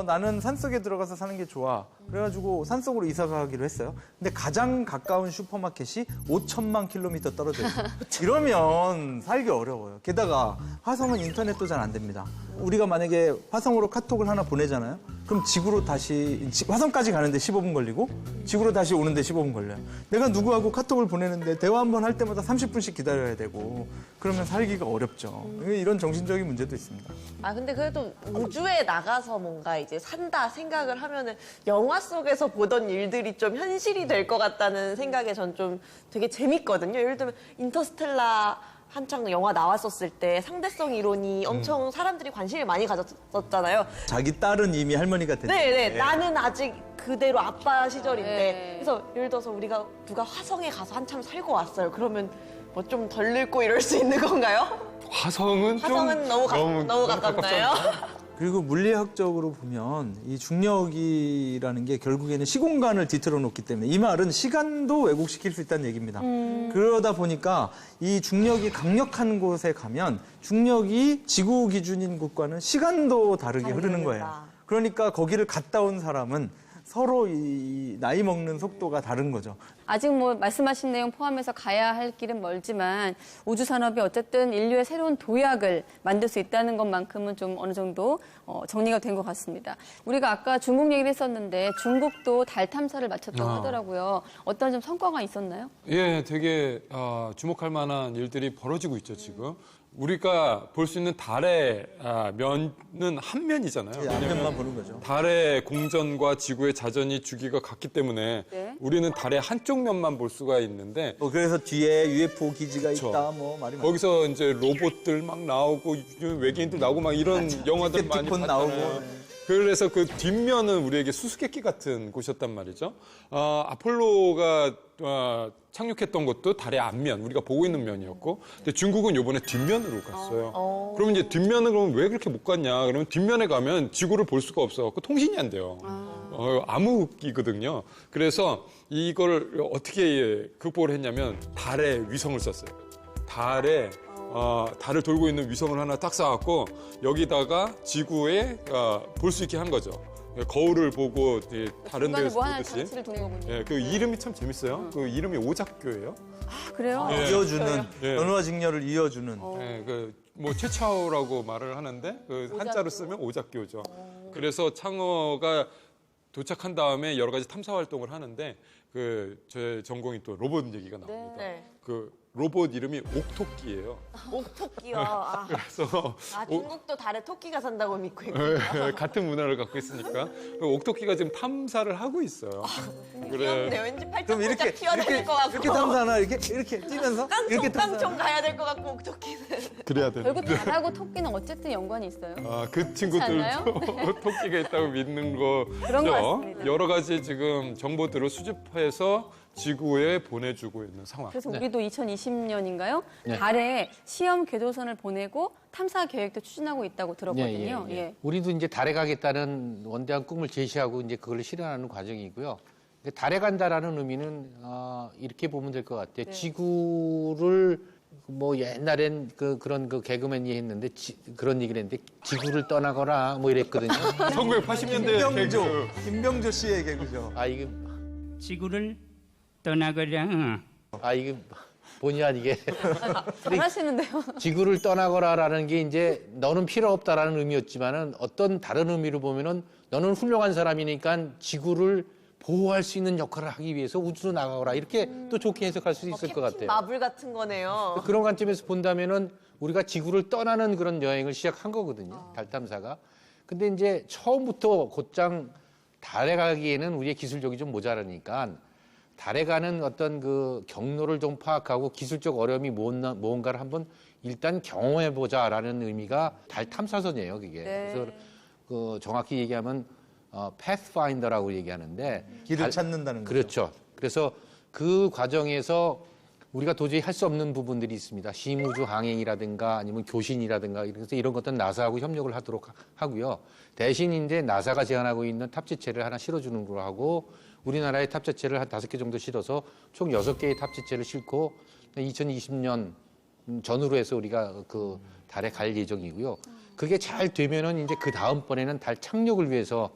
나는 산속에 들어가서 사는 게 좋아. 그래가지고 산속으로 이사 가기로 했어요. 근데 가장 가까운 슈퍼마켓이 5천만 킬로미터 떨어져 있어요. 이러면 살기 어려워요. 게다가 화성은 인터넷도 잘 안 됩니다. 우리가 만약에 화성으로 카톡을 하나 보내잖아요. 그럼 지구로 다시 화성까지 가는데 15분 걸리고 지구로 다시 오는데 15분 걸려요. 내가 누구하고 카톡을 보내는데 대화 한 번 할 때마다 30분씩 기다려야 되고 그러면 살기가 어렵죠. 이런 정신적인 문제도 있습니다. 아 근데 그래도 우주에 나가서 뭔가 이제 산다 생각을 하면은 영화 속에서 보던 일들이 좀 현실이 될 것 같다는 생각에 전 좀 되게 재밌거든요. 예를 들면 인터스텔라 한창 영화 나왔었을 때 상대성 이론이 엄청 사람들이 관심을 많이 가졌었잖아요. 자기 딸은 이미 할머니가 됐죠. 네네. 나는 아직 그대로 아빠 시절인데. 네. 그래서 예를 들어서 우리가 누가 화성에 가서 한참 살고 왔어요. 그러면 뭐 좀 덜 늙고 이럴 수 있는 건가요? 화성은 좀 화성은 너무 가깝나요? 그리고 물리학적으로 보면 이 중력이라는 게 결국에는 시공간을 뒤틀어 놓기 때문에 이 말은 시간도 왜곡시킬 수 있다는 얘기입니다. 그러다 보니까 이 중력이 강력한 곳에 가면 중력이 지구 기준인 곳과는 시간도 다르게 흐르는 거예요. 흐른다. 그러니까 거기를 갔다 온 사람은 서로 이 나이 먹는 속도가 다른 거죠. 아직 뭐 말씀하신 내용 포함해서 가야 할 길은 멀지만 우주 산업이 어쨌든 인류의 새로운 도약을 만들 수 있다는 것만큼은 좀 어느 정도 정리가 된 것 같습니다. 우리가 아까 중국 얘기를 했었는데 중국도 달 탐사를 마쳤다고 하더라고요. 어떤 좀 성과가 있었나요? 예, 되게 주목할 만한 일들이 벌어지고 있죠, 지금. 우리가 볼 수 있는 달의 면은 한 면이잖아요. 앞면만 보는 거죠. 달의 공전과 지구의 자전이 주기가 같기 때문에 네. 우리는 달의 한쪽 면만 볼 수가 있는데 그래서 뒤에 UFO 기지가 그렇죠. 있다, 뭐 말이 많죠. 거기서 이제 로봇들 막 나오고 외계인들 나오고 막 이런 영화들 많이 디셉티콘 봤잖아요. 나오고, 네. 그래서 그 뒷면은 우리에게 수수께끼 같은 곳이었단 말이죠. 아폴로가 착륙했던 것도 달의 앞면, 우리가 보고 있는 면이었고, 근데 중국은 이번에 뒷면으로 갔어요. 그러면 이제 뒷면은 그러면 왜 그렇게 못 갔냐? 그러면 뒷면에 가면 지구를 볼 수가 없어갖고 통신이 안 돼요. 암흑이거든요. 그래서 이걸 어떻게 극복을 했냐면 달에 위성을 썼어요. 달을 돌고 있는 위성을 하나 딱 쏴갖고 여기다가 지구에 볼 수 있게 한 거죠. 거울을 보고 다른 중간에 데서 뭐 하나 보듯이. 장치를 두는 거군요. 예, 그 이름이 참 재밌어요. 그 이름이 오작교예요. 아, 그래요? 예. 이어주는 예. 연화 직렬을 이어주는. 예, 뭐 최차오라고 말을 하는데 그 한자로 쓰면 오작교죠. 그래서 창어가 도착한 다음에 여러 가지 탐사 활동을 하는데 제 전공이 또 로봇 얘기가 나옵니다. 네. 그 로봇 이름이 옥토끼예요. 옥토끼요. 그래서 중국도 달에 토끼가 산다고 믿고 있고요. 같은 문화를 갖고 있으니까 그 옥토끼가 지금 탐사를 하고 있어요. 귀엽네. 왠지 그럼 팔짝팔짝 튀어다닐 것 같고. 이렇게 탐사하나 이렇게 뛰면서 이렇게 깡총깡총 가야 될 것 같고 옥토끼는. 그래야 돼. 결국 달하고 토끼는 어쨌든 연관이 있어요. 그 않나요? 친구들도 토끼가 있다고 믿는 그런 것 거죠. 같습니다. 여러 가지 지금 정보들을 수집해서 지구에 보내주고 있는 상황. 그래서 우리도 2020년인가요? 네. 달에 시험 궤도선을 보내고 탐사 계획도 추진하고 있다고 들었거든요. 예. 우리도 이제 달에 가겠다는 원대한 꿈을 제시하고 이제 그걸 실현하는 과정이고요. 근데 달에 간다라는 의미는 이렇게 보면 될 것 같아요. 네. 지구를 뭐 옛날엔 그런 개그맨이 했는데 그런 얘기를 했는데 지구를 떠나거라 뭐 이랬거든요. 1980년대 김병조 씨의 개그죠. 이게 지구를 떠나거라. 아, 이게 본의 아니게 잘하시는데요. 지구를 떠나거라라는 게 이제 너는 필요 없다라는 의미였지만은 어떤 다른 의미로 보면은 너는 훌륭한 사람이니까 지구를 보호할 수 있는 역할을 하기 위해서 우주로 나가거라 이렇게 또 좋게 해석할 수 있을 것 캡틴 같아요. 마블 같은 거네요. 그런 관점에서 본다면은 우리가 지구를 떠나는 그런 여행을 시작한 거거든요. 달 탐사가. 근데 이제 처음부터 곧장 달에 가기에는 우리의 기술력이 좀 모자라니까 달에 가는 어떤 그 경로를 좀 파악하고 기술적 어려움이 무언가를 한번 일단 경험해 보자라는 의미가 달 탐사선이에요, 그게. 네. 그래서 그 정확히 얘기하면 Pathfinder라고 얘기하는데 길을 찾는다는 거죠. 그렇죠. 그래서 그 과정에서 우리가 도저히 할 수 없는 부분들이 있습니다. 심우주 항행이라든가 아니면 교신이라든가 그래서 이런 것들은 나사하고 협력을 하도록 하고요. 대신 이제 나사가 제안하고 있는 탑재체를 하나 실어주는 걸로 하고 우리나라의 탑재체를 한 5개 정도 실어서 총 6개의 탑재체를 싣고 2020년 전후로 해서 우리가 그 달에 갈 예정이고요. 그게 잘 되면은 이제 그 다음번에는 달 착륙을 위해서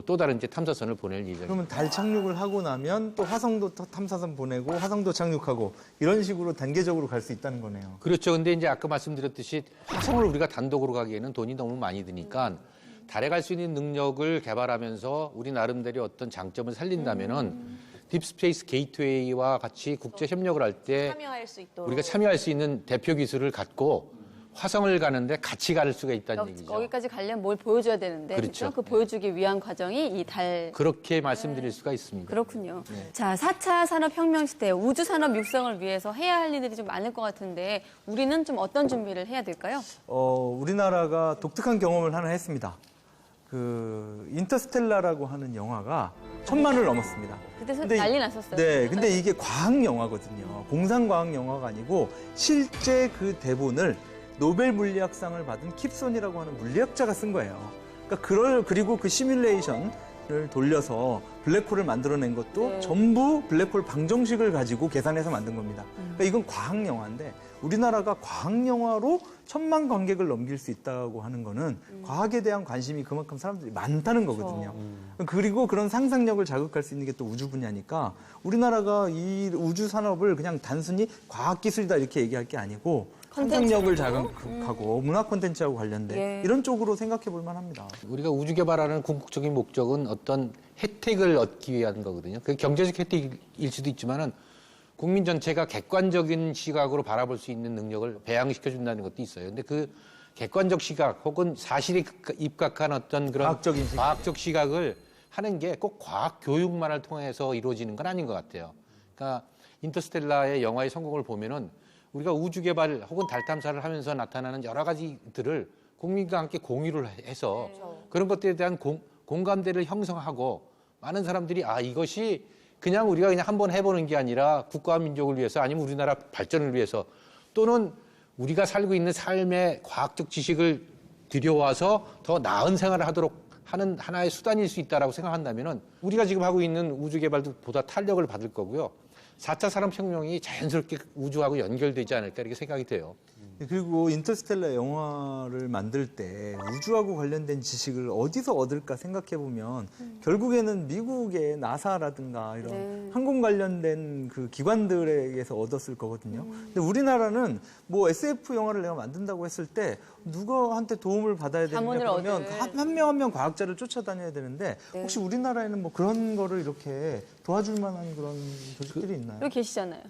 또 다른 이제 탐사선을 보낼 예정입니다. 그러면 달 착륙을 하고 나면 또 화성도 탐사선 보내고 화성도 착륙하고 이런 식으로 단계적으로 갈 수 있다는 거네요. 그렇죠. 근데 이제 아까 말씀드렸듯이 화성을 우리가 단독으로 가기에는 돈이 너무 많이 드니까 달에 갈 수 있는 능력을 개발하면서 우리 나름대로 어떤 장점을 살린다면은 딥스페이스 게이트웨이와 같이 국제 협력을 할 때 참여할 수 있도록. 우리가 참여할 수 있는 대표 기술을 갖고 화성을 가는데 같이 갈 수가 있다는 얘기죠. 거기까지 가려면 뭘 보여줘야 되는데 그렇죠. 그렇죠? 그 보여주기 위한 과정이 이 달. 그렇게 말씀드릴 수가 있습니다. 그렇군요. 자, 4차 산업혁명 시대 우주 산업 육성을 위해서 해야 할 일들이 좀 많을 것 같은데 우리는 좀 어떤 준비를 해야 될까요? 우리나라가 독특한 경험을 하나 했습니다. 그 인터스텔라라고 하는 영화가 1000만을 넘었습니다. 그때 근데 난리 났었어요. 네, 근데 이게 과학 영화거든요. 공상 과학 영화가 아니고 실제 그 대본을 노벨 물리학상을 받은 킵손이라고 하는 물리학자가 쓴 거예요. 그러니까 그리고 그 시뮬레이션을 돌려서 블랙홀을 만들어낸 것도 네. 전부 블랙홀 방정식을 가지고 계산해서 만든 겁니다. 그러니까 이건 과학 영화인데 우리나라가 과학 영화로 1000만 관객을 넘길 수 있다고 하는 거는 과학에 대한 관심이 그만큼 사람들이 많다는 거거든요. 그리고 그런 상상력을 자극할 수 있는 게 또 우주 분야니까 우리나라가 이 우주 산업을 그냥 단순히 과학 기술이다 이렇게 얘기할 게 아니고 상상력을 자극하고 문화 콘텐츠하고 관련된 예. 이런 쪽으로 생각해 볼 만합니다. 우리가 우주 개발하는 궁극적인 목적은 어떤 혜택을 얻기 위한 거거든요. 그게 경제적 혜택일 수도 있지만은 국민 전체가 객관적인 시각으로 바라볼 수 있는 능력을 배양시켜 준다는 것도 있어요. 근데 그 객관적 시각 혹은 사실에 입각한 어떤 그런 과학적 시각을 하는 게 꼭 과학 교육만을 통해서 이루어지는 건 아닌 것 같아요. 그러니까 인터스텔라의 영화의 성공을 보면은 우리가 우주 개발 혹은 달 탐사를 하면서 나타나는 여러 가지들을 국민과 함께 공유를 해서 그런 것들에 대한 공감대를 형성하고 많은 사람들이 이것이 그냥 우리가 그냥 한번 해보는 게 아니라 국가와 민족을 위해서 아니면 우리나라 발전을 위해서 또는 우리가 살고 있는 삶의 과학적 지식을 들여와서 더 나은 생활을 하도록 하는 하나의 수단일 수 있다라고 생각한다면은 우리가 지금 하고 있는 우주 개발도 보다 탄력을 받을 거고요. 4차 산업혁명이 자연스럽게 우주하고 연결되지 않을까 이렇게 생각이 돼요. 그리고 인터스텔라 영화를 만들 때 우주하고 관련된 지식을 어디서 얻을까 생각해 보면 결국에는 미국의 나사라든가 이런 항공 관련된 그 기관들에게서 얻었을 거거든요. 근데 우리나라는 뭐 SF 영화를 내가 만든다고 했을 때 누구한테 도움을 받아야 되느냐 자문을 그러면 얻을. 한 명 한 명 과학자를 쫓아다녀야 되는데 혹시 우리나라에는 뭐 그런 거를 이렇게 도와줄 만한 그런 조직들이 있나요? 여기 계시잖아요.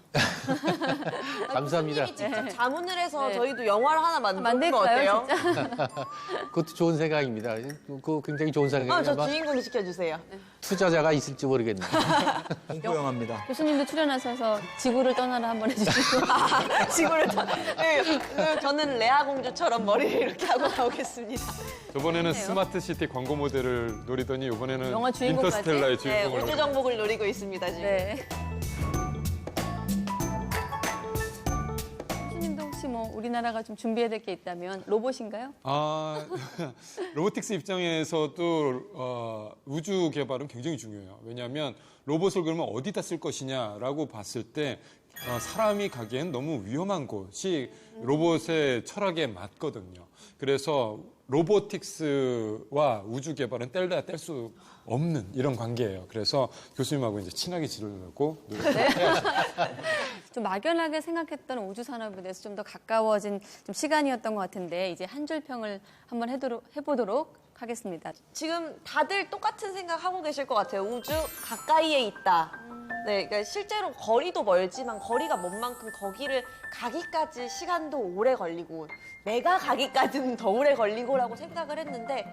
감사합니다. 교수님이 직접 자문을 해서 네. 저희도 영화를 하나 만들면 만들까요, 어때요? 진짜? 그것도 좋은 생각입니다. 그거 굉장히 좋은 생각이에요. 저 아마 주인공 시켜주세요. 투자자가 있을지 모르겠네요. 공포 영화입니다. 교수님도 출연하셔서 지구를 떠나라 한번 해주시고. 지구를 저는 레아 공주처럼 머리를 이렇게 하고 나오겠습니다. 저번에는 스마트 시티 광고 모델을 노리더니 이번에는 영화 주인공까지? 인터스텔라의 네, 주인공을 우주 정복을 노리고 있습니다 지금. 네. 교수님도 혹시 뭐 우리나라가 좀 준비해야 될 게 있다면 로봇인가요? 로보틱스 입장에서도 우주 개발은 굉장히 중요해요. 왜냐하면 로봇을 그러면 어디다 쓸 것이냐라고 봤을 때 사람이 가기엔 너무 위험한 곳이 로봇의 철학에 맞거든요. 그래서 로보틱스와 우주 개발은 뗄래야 뗄 수 없는 이런 관계예요. 그래서 교수님하고 이제 친하게 지내려고 좀 막연하게 생각했던 우주 산업에 대해서 좀 더 가까워진 좀 시간이었던 것 같은데 이제 한 줄 평을 한번 해보도록 하겠습니다. 지금 다들 똑같은 생각 하고 계실 것 같아요. 우주 가까이에 있다. 네, 그러니까 실제로 거리도 멀지만 거리가 먼 만큼 거기를 가기까지 시간도 오래 걸리고 내가 가기까지는 더 오래 걸리고라고 생각을 했는데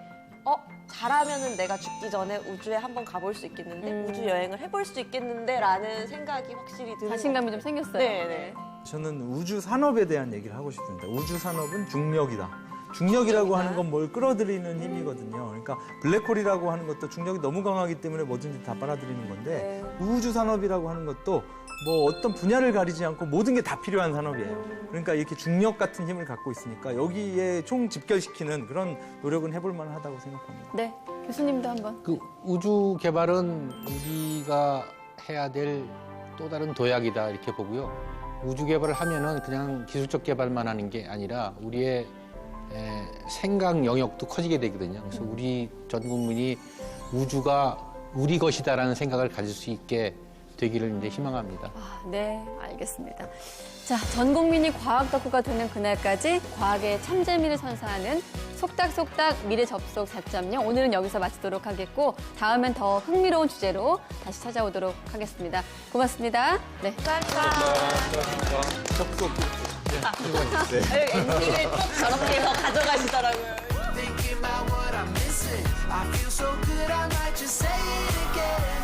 잘하면은 내가 죽기 전에 우주에 한번 가볼 수 있겠는데 우주 여행을 해볼 수 있겠는데라는 생각이 확실히 드는 자신감이 것 좀 생겼어요. 네. 저는 우주 산업에 대한 얘기를 하고 싶습니다. 우주 산업은 중력이다. 중력이라고 하는 건 뭘 끌어들이는 힘이거든요. 그러니까 블랙홀이라고 하는 것도 중력이 너무 강하기 때문에 뭐든지 다 빨아들이는 건데 우주 산업이라고 하는 것도 뭐 어떤 분야를 가리지 않고 모든 게 다 필요한 산업이에요. 그러니까 이렇게 중력 같은 힘을 갖고 있으니까 여기에 총 집결시키는 그런 노력은 해볼 만하다고 생각합니다. 네, 교수님도 한번. 그 우주 개발은 우리가 해야 될 또 다른 도약이다 이렇게 보고요. 우주 개발을 하면은 그냥 기술적 개발만 하는 게 아니라 우리의 생각 영역도 커지게 되거든요. 그래서 우리 전 국민이 우주가 우리 것이다라는 생각을 가질 수 있게 되기를 이제 희망합니다. 네, 알겠습니다. 자, 전 국민이 과학 덕후가 되는 그날까지 과학의 참재미를 선사하는 속닥속닥 미래 접속 4.0 오늘은 여기서 마치도록 하겠고 다음엔 더 흥미로운 주제로 다시 찾아오도록 하겠습니다. 고맙습니다. 네. 감사합니다. 엔딩을 꼭 저렇게 해서 가져가시더라고요. Thinking about what I'm missing. I feel so good, I might just say it again.